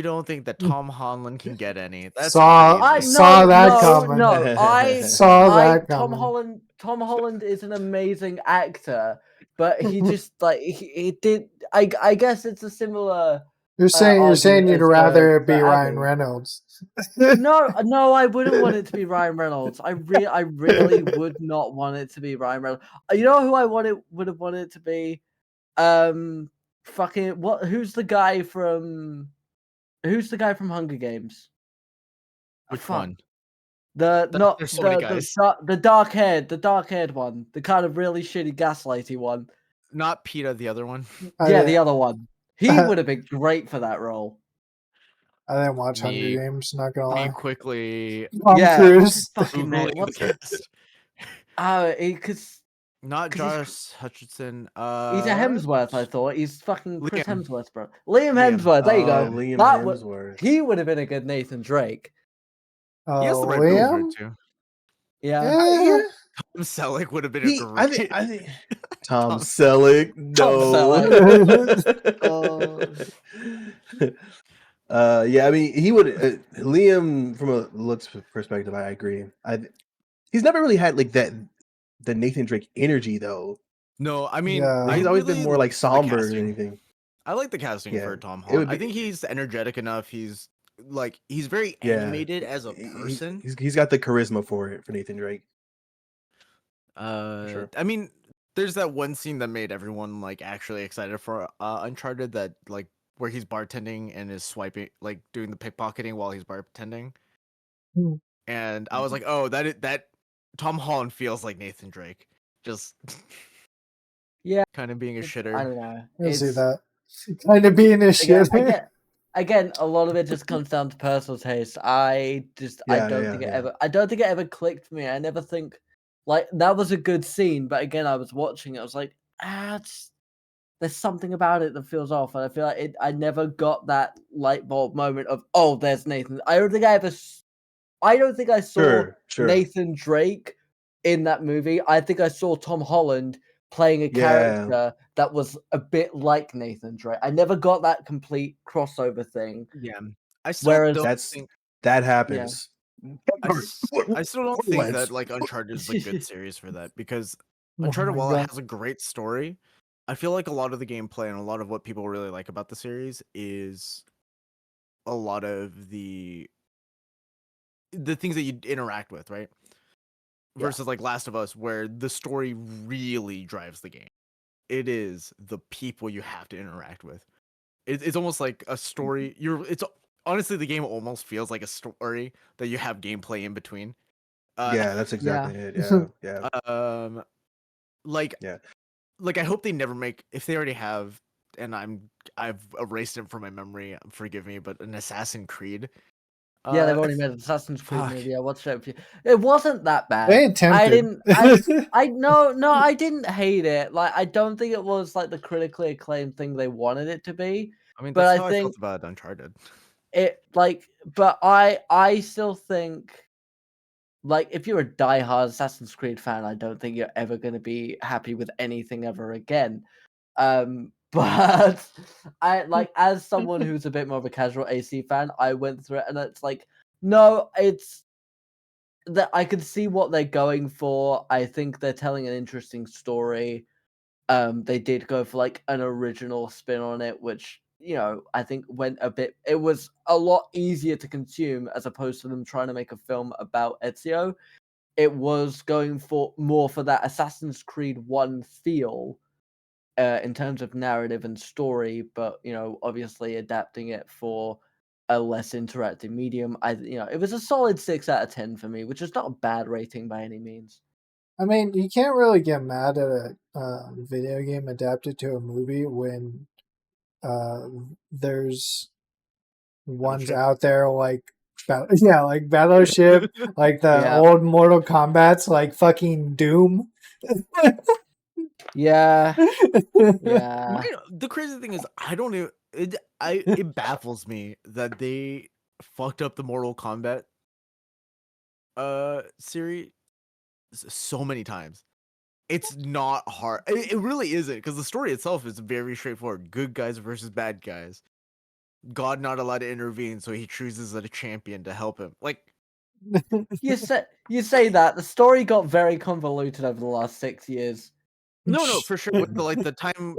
don't think that Tom Holland can get any? That's Saw crazy. that coming. Saw that Tom coming. Holland is an amazing actor, but he just like he did. I guess it's a similar. You're saying you'd rather it be Abby. Ryan Reynolds. No, I wouldn't want it to be Ryan Reynolds. I really would not want it to be Ryan Reynolds. You know who I would have wanted it to be? Fucking what? Who's the guy from Hunger Games? Which one? The There's so many guys. the dark haired one, the kind of really shitty gaslighty one. Not PETA, the other one. Yeah, the other one. He would have been great for that role. I didn't watch Hunger Games, not gonna lie. Quickly. Tom Cruise. What's the cast? Because not Josh Hutcherson. He's a Hemsworth. I thought he's fucking Chris Hemsworth, bro. Liam Hemsworth. There you go. Liam Hemsworth. He would have been a good Nathan Drake. He has the right build for it too. Yeah. Tom Selleck would have been a great. I think Tom Selleck. No. Yeah, I mean, he would. Liam, from a looks perspective, I agree. He's never really had like the Nathan Drake energy, though. No, I mean, he's always been more like somber than anything. I like the casting for Tom Holland. I think he's energetic enough. He's very animated as a person. He's got the charisma for it, for Nathan Drake. Sure. I mean, there's that one scene that made everyone like actually excited for Uncharted, that like where he's bartending and is swiping, like doing the pickpocketing while he's bartending. And I was like, oh, that Tom Holland feels like Nathan Drake, just kind of being a shitter. I don't know. I see that. Kind of being a shitter. Again, a lot of it just comes down to personal taste. I don't think it ever clicked for me. I never think like that was a good scene, but again, I was watching it. I was like, there's something about it that feels off, and I feel like I never got that light bulb moment of, oh, there's Nathan. I don't think I saw Nathan Drake in that movie. I think I saw Tom Holland playing a character that was a bit like Nathan Drake. I never got that complete crossover thing. Yeah, I still don't think that happens. I still don't think that like Uncharted is a good series for that, because Uncharted, while it has a great story, I feel like a lot of the gameplay and a lot of what people really like about the series is a lot of the things that you interact with, right? Versus like Last of Us, where the story really drives the game. It is the people you have to interact with. It's almost like a story. Honestly, the game almost feels like a story that you have gameplay in between. That's exactly it. Yeah. Like I hope they never make, if they already have, and I've erased it from my memory. Forgive me, but an Assassin's Creed. Yeah, they've already made an Assassin's Creed movie. I watched it. It wasn't that bad. They attempted. I didn't hate it. Like, I don't think it was like the critically acclaimed thing they wanted it to be. I mean, that's how I felt about Uncharted. But I still think, like, if you're a diehard Assassin's Creed fan, I don't think you're ever going to be happy with anything ever again. But I like, as someone who's a bit more of a casual AC fan, I went through it, and it's like, no, it's that I can see what they're going for. I think they're telling an interesting story. They did go for like an original spin on it, which I think went a bit. It was a lot easier to consume as opposed to them trying to make a film about Ezio. It was going for more for that Assassin's Creed 1 feel in terms of narrative and story, but obviously adapting it for a less interactive medium. It was a solid 6 out of 10 for me, which is not a bad rating by any means. I mean, you can't really get mad at a video game adapted to a movie when there's ones out there like like Battleship, like the old Mortal Kombat's, like fucking Doom. Yeah. The crazy thing is, I don't even. It baffles me that they fucked up the Mortal Kombat series so many times. It's not hard. It really isn't, because the story itself is very straightforward. Good guys versus bad guys. God not allowed to intervene, so he chooses a champion to help him. Like, you say that the story got very convoluted over the last 6 years. No, for sure. With the time.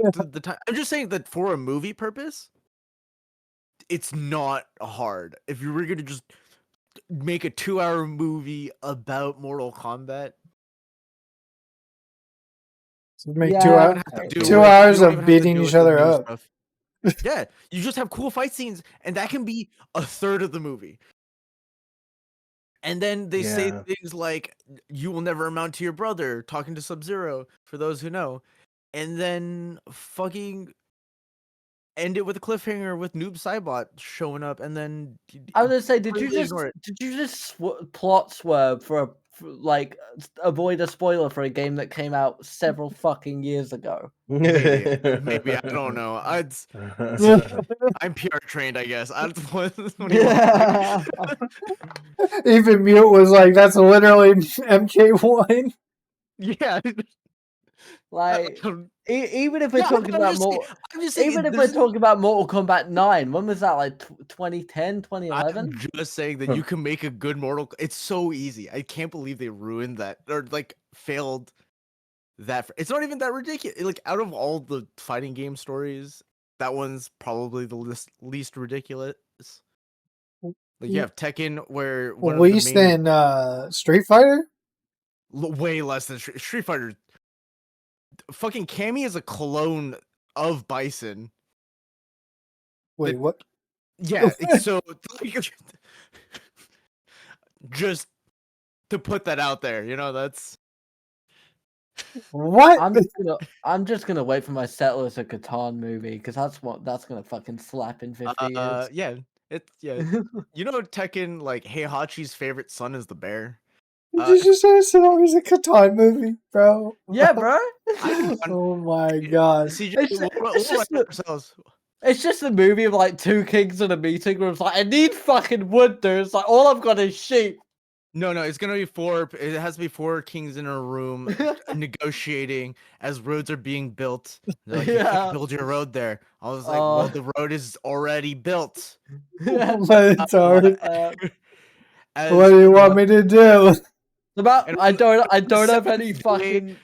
I'm just saying that for a movie purpose, it's not hard. If you were gonna just make a 2-hour movie about Mortal Kombat, so make 2 hours of beating each other up. Stuff. Yeah, you just have cool fight scenes, and that can be a third of the movie. And then they say things like, "You will never amount to your brother," talking to Sub-Zero, for those who know. And then fucking end it with a cliffhanger with Noob Saibot showing up, and then I was gonna say, did you just plot swerve for avoid a spoiler for a game that came out several fucking years ago? Maybe I don't know. I'm PR trained, I guess. Even Mute was like, "That's literally MK1." Yeah. Like, even if we're talking about talking about Mortal Kombat 9, when was that? Like 2010, 2011? I'm just saying that you can make a good Mortal. It's so easy. I can't believe they ruined that, or like failed that. It's not even that ridiculous. Like, out of all the fighting game stories, that one's probably the least ridiculous. Like, you have Tekken, where least than Street Fighter. Way less than Street Fighter. Fucking Cammy is a clone of Bison. Wait, what? Yeah, so just to put that out there, that's what. I'm just gonna wait for my Settlers of Catan movie, because that's gonna fucking slap in 50 years. Yeah, Tekken, like, Heihachi's favorite son is the bear. Did you say Settlers of Catan movie, bro? Yeah, bro. Oh my god. It's just a movie of like two kings in a meeting where it's like, I need fucking wood, dude. It's like, all I've got is sheep. No, it's gonna be it has to be 4 kings in a room negotiating as roads are being built. They're like, you can't build your road there. I was like, well, the road is already built. But it's hard. What do you want me to do? I don't have any fucking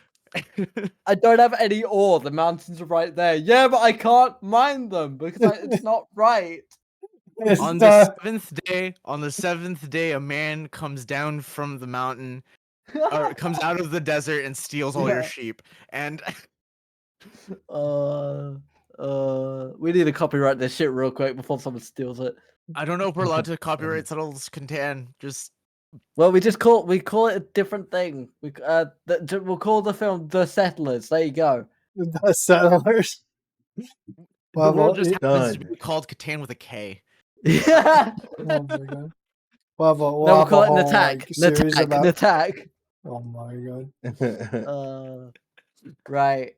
I don't have any ore. The mountains are right there. Yeah, but I can't mine them because it's not right. On the seventh day, a man comes down from the mountain, or comes out of the desert and steals all your sheep. And we need to copyright this shit real quick before someone steals it. I don't know if we're allowed to copyright Settlers Catan. Well, we call it a different thing. We'll call the film The Settlers. There you go. The Settlers. The world just happens to be called Catan with a K. Yeah. Oh my god. We'll call it an attack. An attack. Oh my god. Right.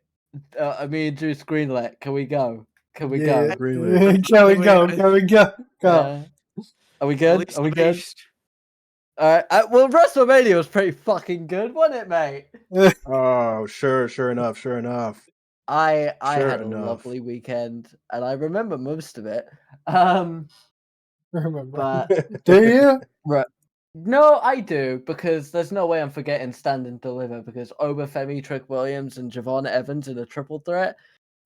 Me and Juice greenlit. Can we go? Can we go? Greenlit. Can we go? Can we go? Go. Are we good? Are we good? Alright. Well, Wrestlemania was pretty fucking good, wasn't it, mate? Oh, sure enough. I had a lovely weekend, and I remember most of it. Remember? Do you? Right. No, I do, because there's no way I'm forgetting Stand and Deliver, because Obafemi, Trick Williams, and Javon Evans in a triple threat,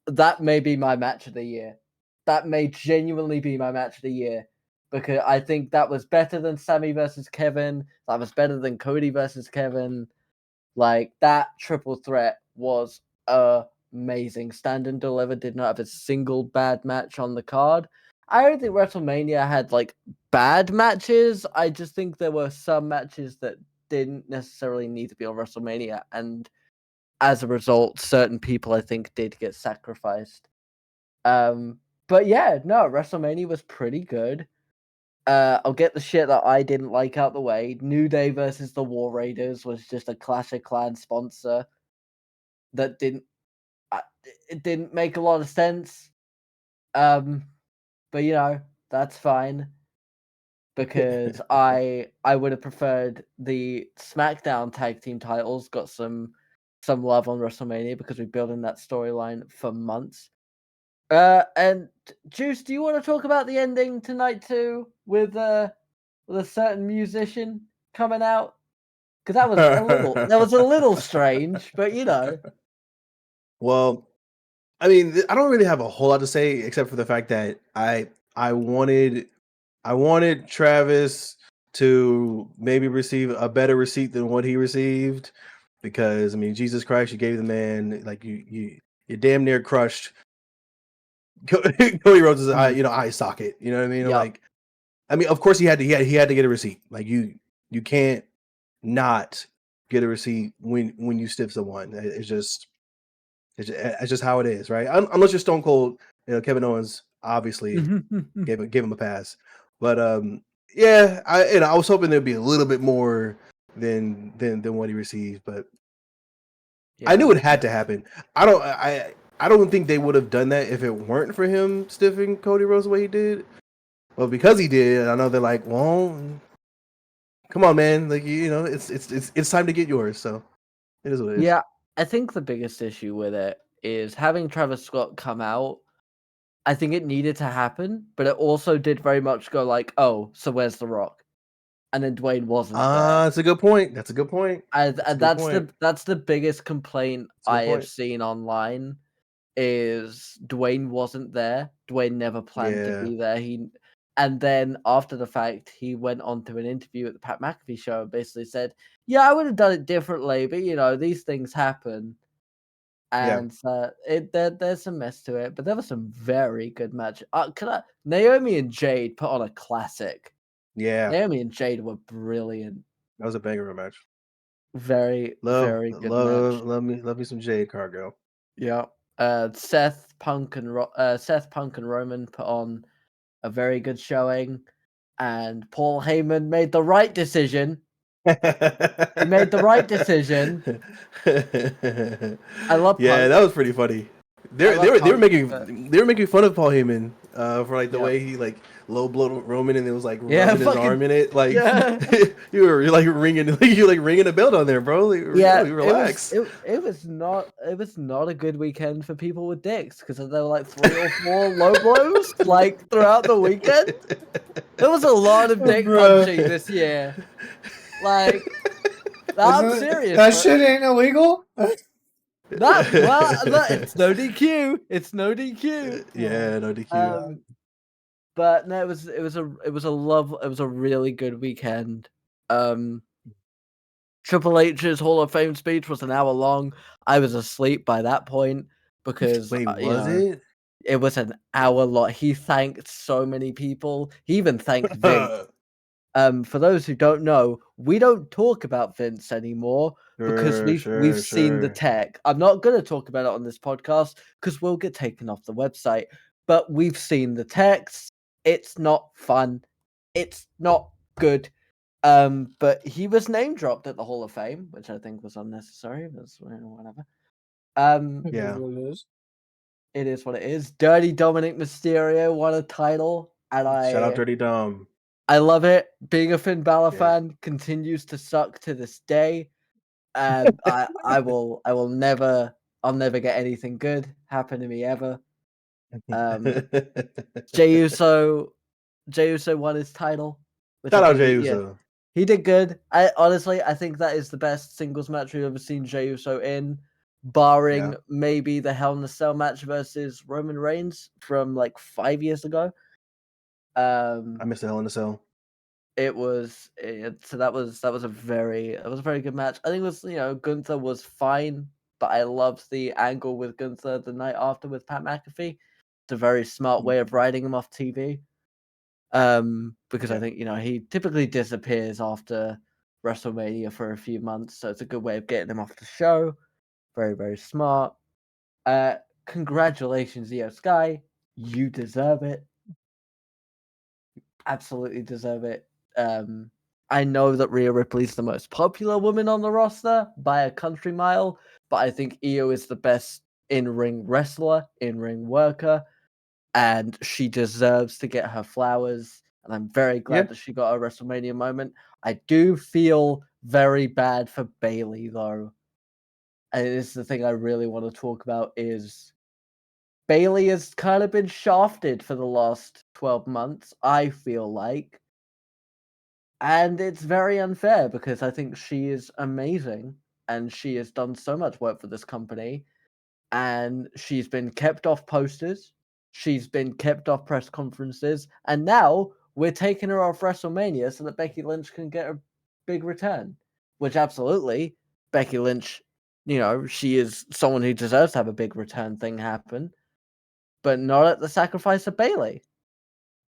that may be my match of the year. That may genuinely be my match of the year, because I think that was better than Sammy versus Kevin. That was better than Cody versus Kevin. Like, that triple threat was amazing. Stand and Deliver did not have a single bad match on the card. I don't think WrestleMania had like bad matches. I just think there were some matches that didn't necessarily need to be on WrestleMania, and as a result, certain people I think did get sacrificed. But yeah, no, WrestleMania was pretty good. I'll get the shit that I didn't like out the way. New Day versus the War Raiders was just a Clash of Clans sponsor that it didn't make a lot of sense. But you know, that's fine, because I would have preferred the SmackDown tag team titles got some love on WrestleMania, because we've been building that storyline for months. And Juice, do you want to talk about the ending tonight too, with a certain musician coming out? Because that was a little strange, but you know. Well, I mean, I don't really have a whole lot to say except for the fact that I wanted Travis to maybe receive a better receipt than what he received, because I mean, Jesus Christ, you gave the man, like, you damn near crushed Cody Rhodes' eye socket. You know what I mean? Yep. Like, I mean, of course he had to get a receipt. Like, you can't not get a receipt when you stiff someone. It's just how it is, right? Unless you're Stone Cold, Kevin Owens obviously gave him a pass. But yeah, I was hoping there'd be a little bit more than what he received, but Yeah. I knew it had to happen. I don't think they would have done that if it weren't for him stiffing Cody Rhodes the way he did. Well, because he did, I know they're like, well, come on, man, like, it's time to get yours. So it is what it is. Yeah, I think the biggest issue with it is having Travis Scott come out. I think it needed to happen, but it also did very much go like, oh, so where's The Rock? And then Dwayne wasn't there. That's a good point. That's a good point. And that's the biggest complaint I have seen online, is Dwayne wasn't there. Dwayne never planned to be there. And then after the fact, he went on to an interview at the Pat McAfee show and basically said, yeah, I would have done it differently, but these things happen. And there's some mess to it, but there was some very good matches. Naomi and Jade put on a classic. Yeah, Naomi and Jade were brilliant. that was a banger of a match. Very good match. Love me some Jade Cargo. Yeah. Seth Punk and Roman put on a very good showing, and Paul Heyman made the right decision. He made the right decision. I love Punk. Yeah, that was pretty funny. They were making fun of Paul Heyman for like the way he like low blowed Roman, and it was like rubbing his arm in it. Like you're like ringing a bell down there, bro. Like, really relax. It was not a good weekend for people with dicks, because there were like 3 or 4 low blows like throughout the weekend. There was a lot of dick punching this year. Like, I'm serious. That shit ain't illegal. It's no DQ. It's no DQ. Yeah, no DQ. But no, it was a really good weekend. Triple H's Hall of Fame speech was an hour long. I was asleep by that point, because wait, was it? It was an hour long. He thanked so many people. He even thanked Vince. For those who don't know, we don't talk about Vince anymore because we've seen the tech. I'm not going to talk about it on this podcast because we'll get taken off the website. But we've seen the text. It's not fun. It's not good. But he was name dropped at the Hall of Fame, which I think was unnecessary. But whatever. Yeah, it is what it is. Dirty Dominic Mysterio won a title, and shout out Dirty Dom. I love it. Being a Finn Balor fan continues to suck to this day. I'll never get anything good happen to me ever. Jey Uso won his title. Shout out Jey Uso. He did good. I think that is the best singles match we've ever seen Jey Uso in, barring maybe the Hell in a Cell match versus Roman Reigns from like 5 years ago. I missed the Hell in a Cell. So that was a very good match. I think it was, Gunther was fine, but I loved the angle with Gunther the night after with Pat McAfee. It's a very smart way of writing him off TV. Because I think, he typically disappears after WrestleMania for a few months, so it's a good way of getting him off the show. Very, very smart. Congratulations, Io Sky. You deserve it. Absolutely deserve it. I know that Rhea Ripley's the most popular woman on the roster by a country mile, but I think Io is the best in-ring wrestler, in-ring worker, and she deserves to get her flowers. And I'm very glad that she got a WrestleMania moment. I do feel very bad for Bayley, though. And this is the thing I really want to talk about is Bayley has kind of been shafted for the last 12 months, I feel like. And it's very unfair because I think she is amazing and she has done so much work for this company. And she's been kept off posters. She's been kept off press conferences. And now we're taking her off WrestleMania so that Becky Lynch can get a big return. Which absolutely, Becky Lynch, she is someone who deserves to have a big return thing happen. But not at the sacrifice of Bayley.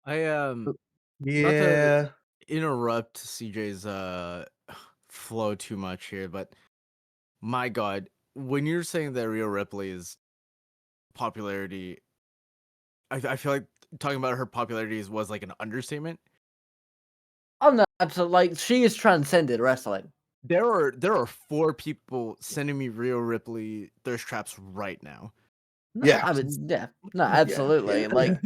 Not to interrupt CJ's flow too much here, but my God, when you're saying that Rhea Ripley's popularity, I feel like talking about her popularity was like an understatement. Oh no, absolutely! Like she has transcended wrestling. There are 4 people sending me Rhea Ripley thirst traps right now. No, absolutely. Like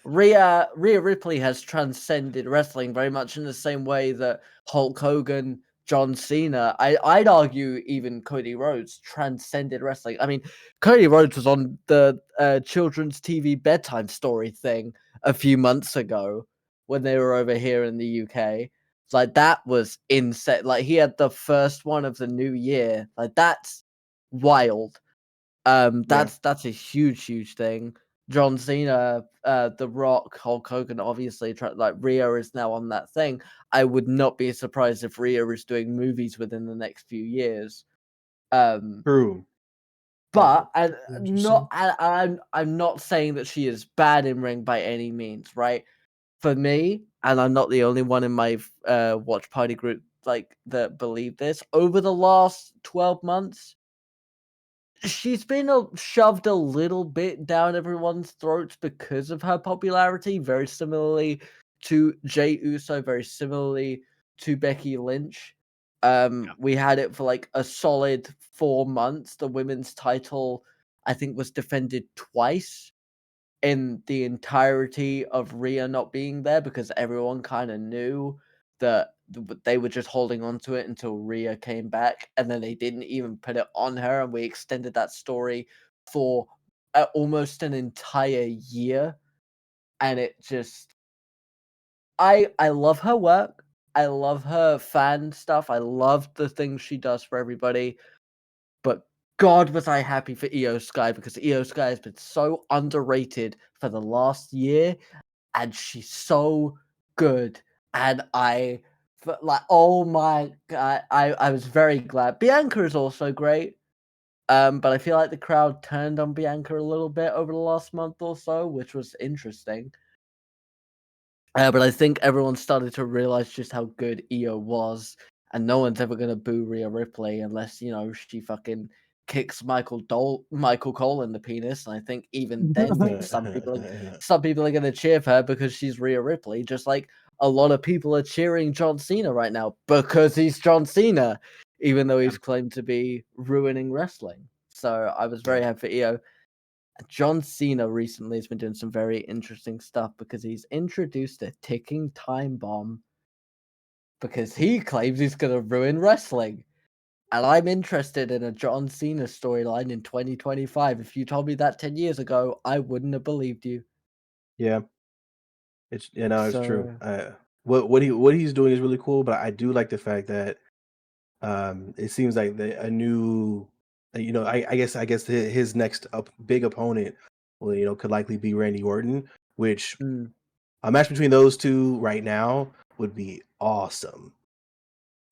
Rhea Ripley has transcended wrestling very much in the same way that Hulk Hogan, John Cena, I'd argue even Cody Rhodes transcended wrestling. I mean, Cody Rhodes was on the children's TV bedtime story thing a few months ago when they were over here in the UK. It's like that was insane. Like he had the first one of the new year. Like that's wild. That's a huge thing. John Cena, The Rock, Hulk Hogan, obviously, like Rhea is now on that thing. I would not be surprised if Rhea is doing movies within the next few years. True. But I'm not saying that she is bad in ring by any means, right? For me, and I'm not the only one in my watch party group like that believe this. Over the last 12 months, she's been shoved a little bit down everyone's throats because of her popularity, very similarly to Jey Uso, very similarly to Becky Lynch. We had it for like a solid 4 months. The women's title, I think, was defended twice in the entirety of Rhea not being there because everyone kind of knew that they were just holding on to it until Rhea came back, and then they didn't even put it on her, and we extended that story for almost an entire year, and it just I love her work. I love her fan stuff. I love the things she does for everybody. But God, was I happy for Io Sky because Io Sky has been so underrated for the last year, and she's so good. And oh my God, I was very glad. Bianca is also great. But I feel like the crowd turned on Bianca a little bit over the last month or so, which was interesting. But I think everyone started to realize just how good Io was, and no one's ever gonna boo Rhea Ripley unless she fucking kicks Michael Cole in the penis. And I think even then, some people are gonna cheer for her because she's Rhea Ripley, just like a lot of people are cheering John Cena right now because he's John Cena, even though he's claimed to be ruining wrestling. So I was very happy for Io. John Cena recently has been doing some very interesting stuff because he's introduced a ticking time bomb because he claims he's going to ruin wrestling. And I'm interested in a John Cena storyline in 2025. If you told me that 10 years ago, I wouldn't have believed you. Yeah. It's true. what he's doing is really cool, but I do like the fact that it seems like a new, I guess his next big opponent, well, could likely be Randy Orton, which a match between those two right now would be awesome.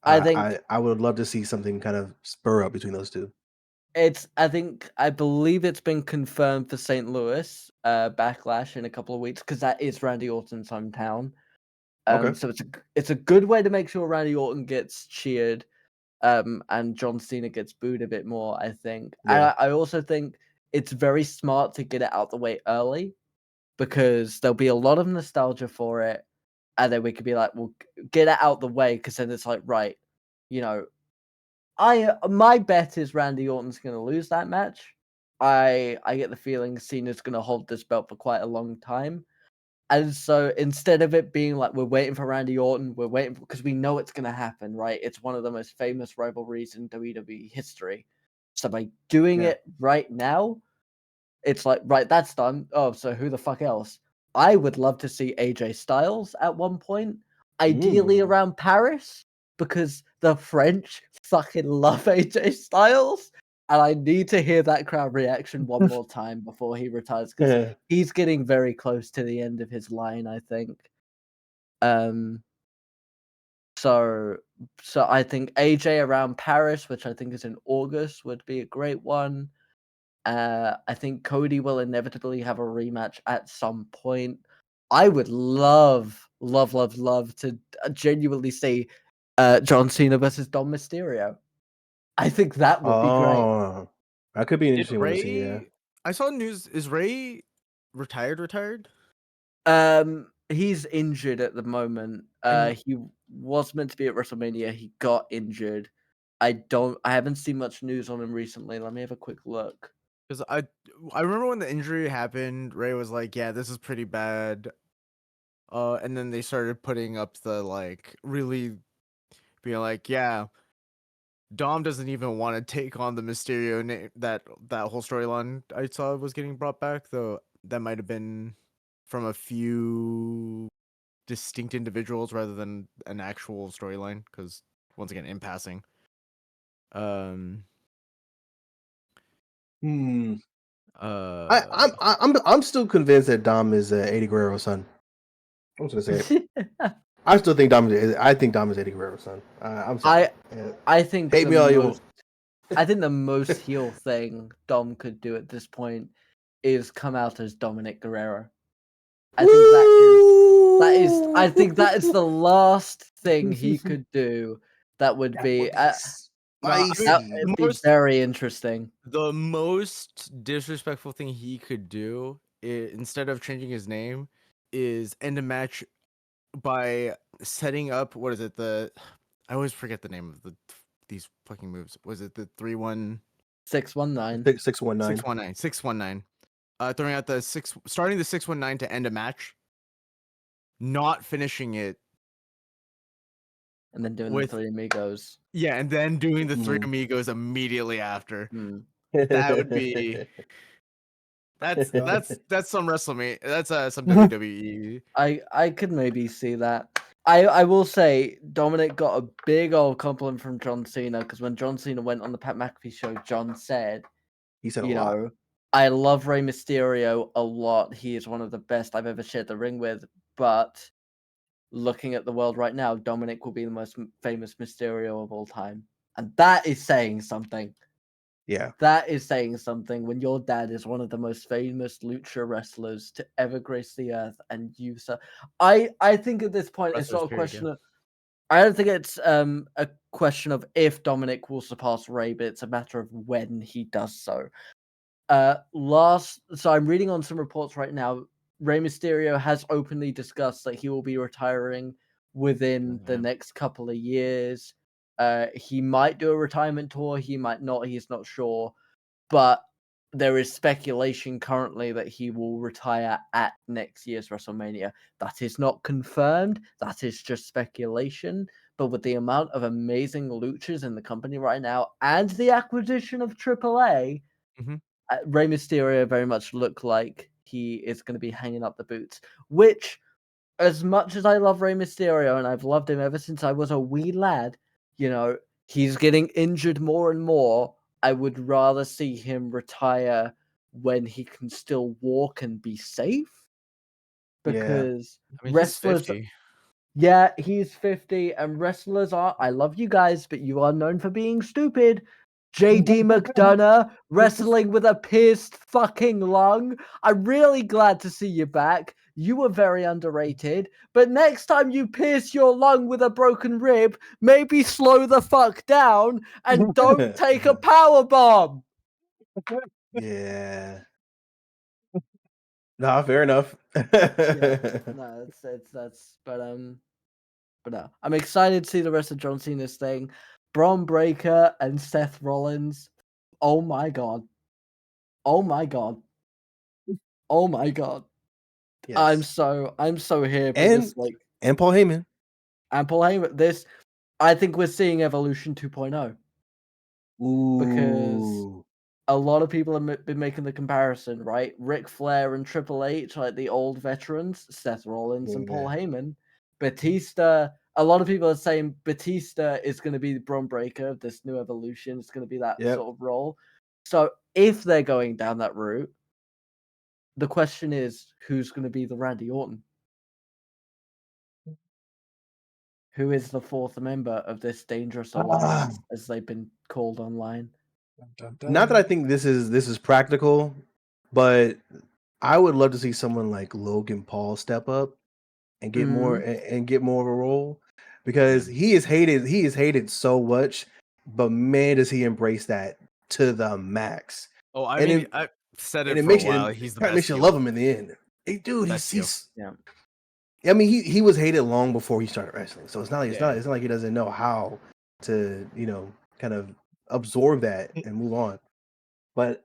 I think I would love to see something kind of spur up between those two. I believe it's been confirmed for St. Louis Backlash in a couple of weeks because that is Randy Orton's hometown. Okay. So it's a good way to make sure Randy Orton gets cheered, and John Cena gets booed a bit more. I think. Yeah. I also think it's very smart to get it out the way early because there'll be a lot of nostalgia for it, and then we could be like, "Well, get it out the way," because then it's like, right, you know, my bet is Randy Orton's going to lose that match. I get the feeling Cena's going to hold this belt for quite a long time. And so instead of it being like we're waiting for Randy Orton, we're waiting because we know it's going to happen, right? It's one of the most famous rivalries in WWE history. So by doing Yeah. it right now, it's like, right, that's done. Oh, so who the fuck else? I would love to see AJ Styles at one point, ideally around Paris, because the French fucking love AJ Styles. And I need to hear that crowd reaction one more time before he retires, because he's getting very close to the end of his line, I think. So I think AJ around Paris, which I think is in August, would be a great one. I think Cody will inevitably have a rematch at some point. I would love to genuinely see John Cena versus Dom Mysterio. I think that would be great. Oh, that could be an Did interesting one to see. Yeah. Ray? I saw news. Is Ray retired? He's injured at the moment. He was meant to be at WrestleMania. He got injured. I haven't seen much news on him recently. Let me have a quick look. Because I remember when the injury happened, Ray was like, "Yeah, this is pretty bad." And then they started putting up the like really being like, "Yeah, Dom doesn't even want to take on the Mysterio name." That whole storyline I saw was getting brought back, though that might have been from a few distinct individuals rather than an actual storyline. Because once again, in passing. I'm still convinced that Dom is Eddie Guerrero's son. I'm just gonna say it. I still think I think Dom is Eddie Guerrero's son. I'm sorry. I think hate me all you want. I think the most heel thing Dom could do at this point is come out as Dominic Guerrero. I think that is the last thing he could do. That would be very interesting. The most disrespectful thing he could do, instead of changing his name, is end a match by setting up, what is it? I always forget the name of these fucking moves. Was it the 3-1 619 619 619? Throwing out starting the 619 to end a match, not finishing it, and then doing the Three Amigos. Yeah, and then doing the Three Amigos immediately after. That would be that's some WrestleMania. That's some WWE. I could maybe see that. I will say Dominic got a big old compliment from John Cena, because when John Cena went on the Pat McAfee show, John said, he said a lot. I love Rey Mysterio a lot. He is one of the best I've ever shared the ring with. But looking at the world right now, Dominic will be the most famous Mysterio of all time. And that is saying something. Yeah. That is saying something when your dad is one of the most famous lucha wrestlers to ever grace the earth, and you sir. I think at this point it's not a question of I don't think it's a question of if Dominic will surpass Rey, but it's a matter of when he does so. So I'm reading on some reports right now. Rey Mysterio has openly discussed that he will be retiring within the next couple of years. He might do a retirement tour, he might not, he's not sure. But there is speculation currently that he will retire at next year's WrestleMania. That is not confirmed, that is just speculation. But with the amount of amazing luchas in the company right now and the acquisition of AAA, Rey Mysterio very much look like he is going to be hanging up the boots, which as much as I love Rey Mysterio, and I've loved him ever since I was a wee lad, you know, he's getting injured more and more. I would rather see him retire when he can still walk and be safe. Because wrestlers... he's 50. Yeah, he's 50, and wrestlers are... I love you guys, but you are known for being stupid. JD McDonough wrestling with a pierced fucking lung. I'm really glad to see you back. You were very underrated. But next time you pierce your lung with a broken rib, maybe slow the fuck down and don't take a power bomb. Yeah. Nah, fair enough. Yeah, no, but no, I'm excited to see the rest of John Cena's thing. Braun Breaker and Seth Rollins. Oh my god. Oh my god. Oh my god. Yes. I'm so here for and this, like, and Paul Heyman. and Paul Heyman. This, I think we're seeing Evolution 2.0 because Ooh. a lot of people have been making the comparison, right? Ric Flair and Triple H, like the old veterans, Seth Rollins and Paul Heyman. Batista, a lot of people are saying Batista is going to be the Braun Breaker of this new Evolution. It's going to be that sort of role. So if they're going down that route, the question is, who's going to be the Randy Orton? Who is the fourth member of this dangerous alliance, as they've been called online? Not that I think this is practical, but I would love to see someone like Logan Paul step up and get more and get more of a role, because he is hated so much, but man, does he embrace that to the max. Oh, I mean, I said it for makes a while. He's the best. Makes you love him in the end. Hey, dude, he's yeah. I mean, he was hated long before he started wrestling, so it's not like it's not like he doesn't know how to kind of absorb that and move on. But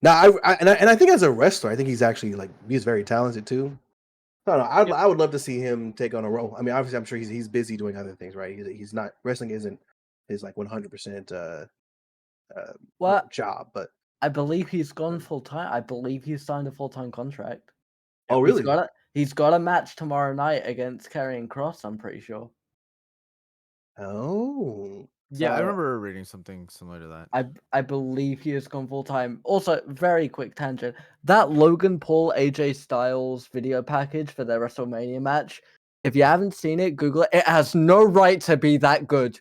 now I think as a wrestler, I think he's actually he's very talented too. I don't know. I would love to see him take on a role. I mean, obviously, I'm sure he's busy doing other things, right? He's not wrestling isn't his 100% job, but I believe he's gone full time. I believe he's signed a full-time contract. Oh, really? He's got a match tomorrow night against Karrion Kross, I'm pretty sure. Oh. Yeah, I remember reading something similar to that. I believe he has gone full-time. Also, very quick tangent. That Logan Paul AJ Styles video package for their WrestleMania match, if you haven't seen it, Google it. It has no right to be that good.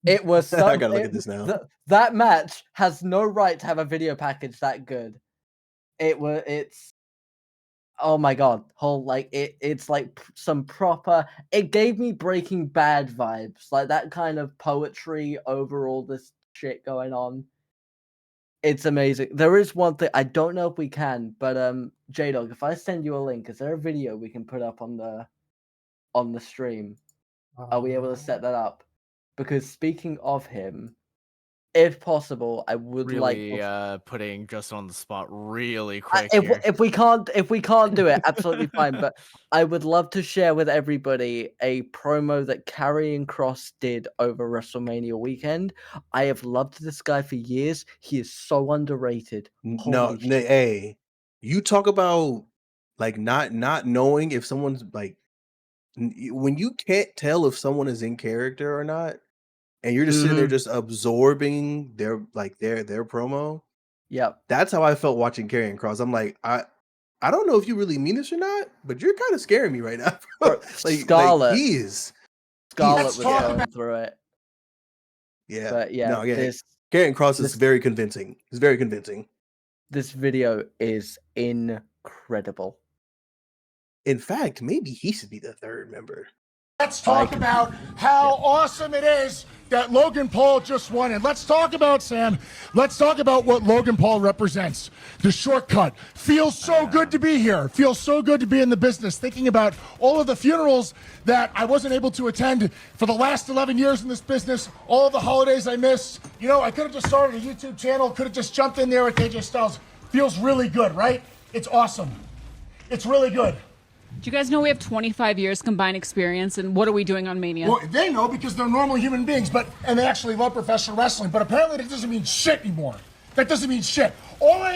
It was I gotta look at this now. That match has no right to have a video package that good. It's oh my god, it's like some proper... It gave me Breaking Bad vibes, like that kind of poetry over all this shit going on. It's amazing. There is one thing, I don't know if we can, but J-Dog, if I send you a link, is there a video we can put up on the stream? Are we able to set that up? Because speaking of him, if possible, I would putting Justin on the spot really quick. If we can't do it, absolutely fine. But I would love to share with everybody a promo that Karrion Kross did over WrestleMania weekend. I have loved this guy for years. He is so underrated. No, hey, you talk about not knowing if someone's when you can't tell if someone is in character or not, and you're just sitting there just absorbing their promo. Yep. That's how I felt watching Karrion Kross. I'm like, I don't know if you really mean this or not, but you're kind of scaring me right now. Scarlett was going through it. Yeah. But yeah, Karrion Kross is very convincing. He's very convincing. This video is incredible. In fact, maybe he should be the third member. Let's talk about how awesome it is that Logan Paul just won. And let's talk about, Sam, let's talk about what Logan Paul represents. The shortcut. Feels so good to be here. Feels so good to be in the business. Thinking about all of the funerals that I wasn't able to attend for the last 11 years in this business. All of the holidays I missed. You know, I could have just started a YouTube channel. Could have just jumped in there with AJ Styles. Feels really good, right? It's awesome. It's really good. Do you guys know we have 25 years combined experience, and what are we doing on Mania? Well, they know because they're normal human beings, and they actually love professional wrestling, but apparently that doesn't mean shit anymore. That doesn't mean shit. All I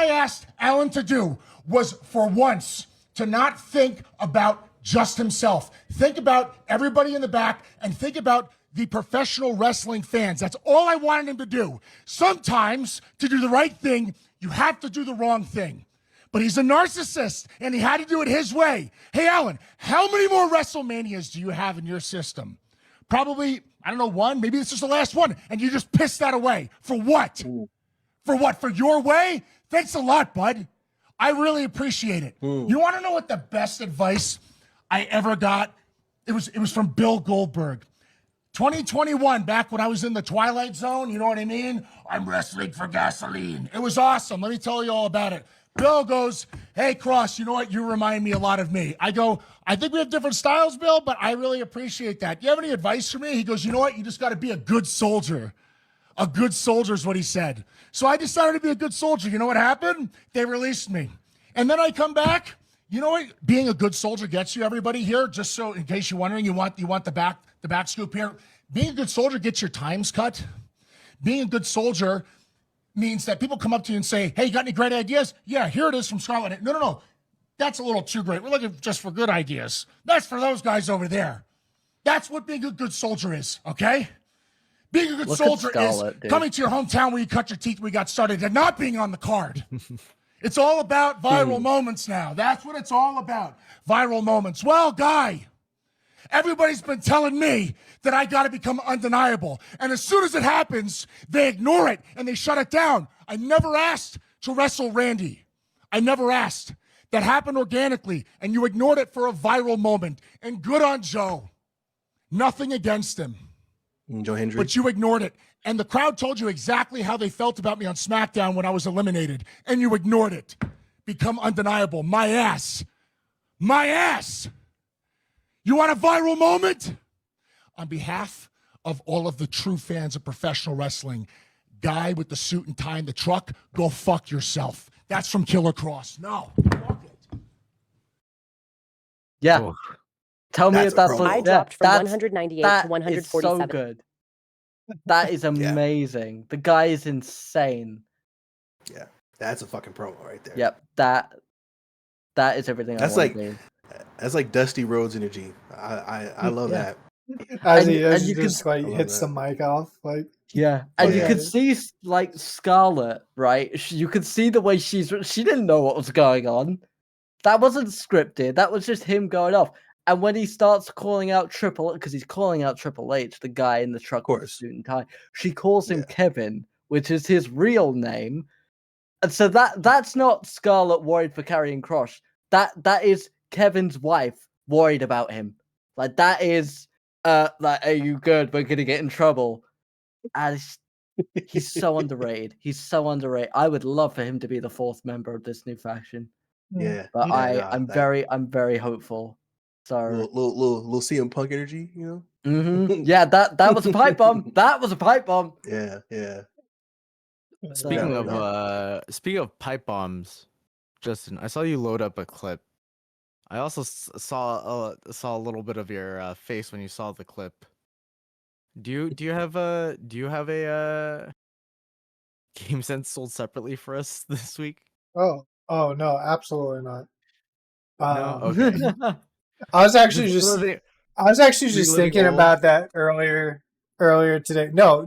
asked Alan to do was for once to not think about just himself. Think about everybody in the back and think about the professional wrestling fans. That's all I wanted him to do. Sometimes, to do the right thing, you have to do the wrong thing. But he's a narcissist, and he had to do it his way. Hey, Alan, how many more WrestleManias do you have in your system? Probably, I don't know, one. Maybe this is the last one, and you just pissed that away. For what? For what? For your way? Thanks a lot, bud. I really appreciate it. You want to know what the best advice I ever got? It was from Bill Goldberg. 2021, back when I was in the Twilight Zone, you know what I mean? I'm wrestling for gasoline. It was awesome. Let me tell you all about it. Bill goes, hey, Cross, you know what? You remind me a lot of me. I go, I think we have different styles, Bill, but I really appreciate that. Do you have any advice for me? He goes, you know what? You just got to be a good soldier. A good soldier is what he said. So I decided to be a good soldier. You know what happened? They released me. And then I come back. You know what being a good soldier gets you, everybody here? Just so, in case you're wondering, you want the back scoop here. Being a good soldier gets your times cut. Being a good soldier means that people come up to you and say, hey, you got any great ideas? Yeah, here it is from Scarlet. No. That's a little too great. We're looking just for good ideas. That's for those guys over there. That's what being a good soldier is, okay? Being a good soldier is coming to your hometown where you cut your teeth when you got started and not being on the card. It's all about viral moments now. That's what it's all about. Viral moments. Well, Guy, everybody's been telling me that I got to become undeniable. And as soon as it happens, they ignore it and they shut it down. I never asked to wrestle Randy. I never asked. That happened organically, and you ignored it for a viral moment. And good on Joe. Nothing against him. Joe Hendry. But you ignored it. And the crowd told you exactly how they felt about me on SmackDown when I was eliminated. And you ignored it. Become undeniable. My ass. My ass. You want a viral moment? On behalf of all of the true fans of professional wrestling, Guy with the suit and tie in the truck, go fuck yourself. That's from Killer Cross. No. Fuck it. Yeah. Oh. Tell me if that's I dropped from 198 to 147. So good. That is amazing. The guy is insane. Yeah, that's a fucking promo right there. Yep, that is everything. That's that's like Dusty Rhodes energy. I love that. As And- he and as you he just can- like hits the mic off, like Yeah, and you yeah. could see like Scarlett, right? You could see the way she didn't know what was going on. That wasn't scripted. That was just him going off. And when he starts calling out because he's calling out Triple H, the guy in the truck with the suit and tie, she calls him Kevin, which is his real name. And so that's not Scarlett worried for carrying Cross. That is Kevin's wife worried about him. Like that is like, are you good? We're gonna get in trouble. And he's so underrated. He's so underrated. I would love for him to be the fourth member of this new faction. Yeah, But I'm very hopeful. So little CM Punk energy, you know. Yeah, that was a pipe bomb. That was a pipe bomb. Yeah. Speaking of pipe bombs, Justin, I saw you load up a clip. I also saw a little bit of your face when you saw the clip. Do you have a Game Sense sold separately for us this week? oh no, absolutely not. No, okay. I was actually just thinking about that earlier today. No,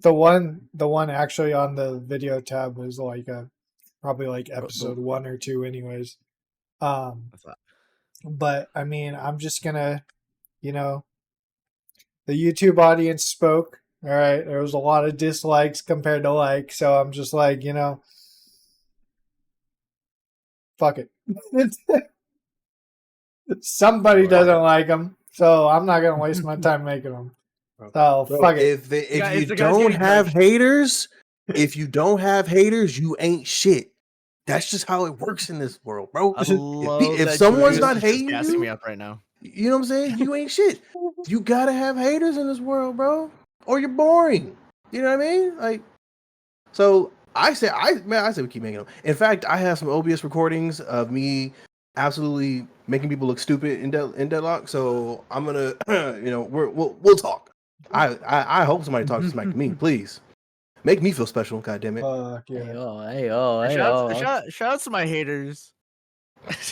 the one actually on the video tab was like probably like episode 1 or 2 anyways. But I mean, I'm just gonna, the YouTube audience spoke. All right, there was a lot of dislikes compared to likes, so I'm just like, fuck it. Somebody doesn't like them, so I'm not gonna waste my time making them. So fuck it. If you don't have haters, you ain't shit. That's just how it works in this world, bro. If someone's not hating you, me up right now. You know what I'm saying? You ain't shit. You gotta have haters in this world, bro, or you're boring. You know what I mean? Like, so I say we keep making them. In fact, I have some OBS recordings of me absolutely making people look stupid in deadlock. So I'm gonna, we'll talk. I hope somebody talks smack to me, please. Make me feel special, goddammit. Fuck yeah. Hey, Shout out to my haters.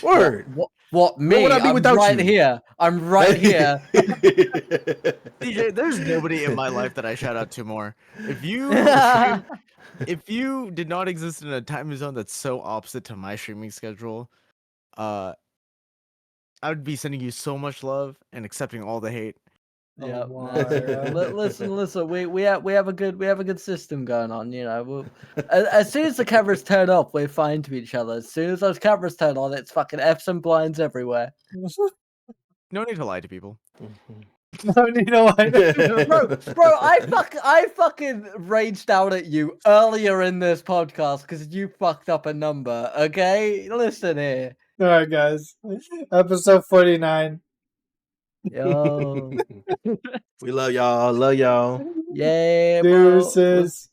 Word. What me? would I be I'm without right you? here. I'm right here. DJ, there's nobody in my life that I shout out to more. If you did not exist in a time zone that's so opposite to my streaming schedule, I would be sending you so much love and accepting all the hate. Yeah. Omar. Listen. We have a good system going on. You know, as soon as the cameras turn off, we're fine to each other. As soon as those cameras turn on, it's fucking F's and blinds everywhere. No need to lie to people. No need to lie. Bro, I fucking raged out at you earlier in this podcast because you fucked up a number. Okay, listen here. All right, guys. Episode 49. Yo. We love y'all. Love y'all. Yeah, bro. Deuces.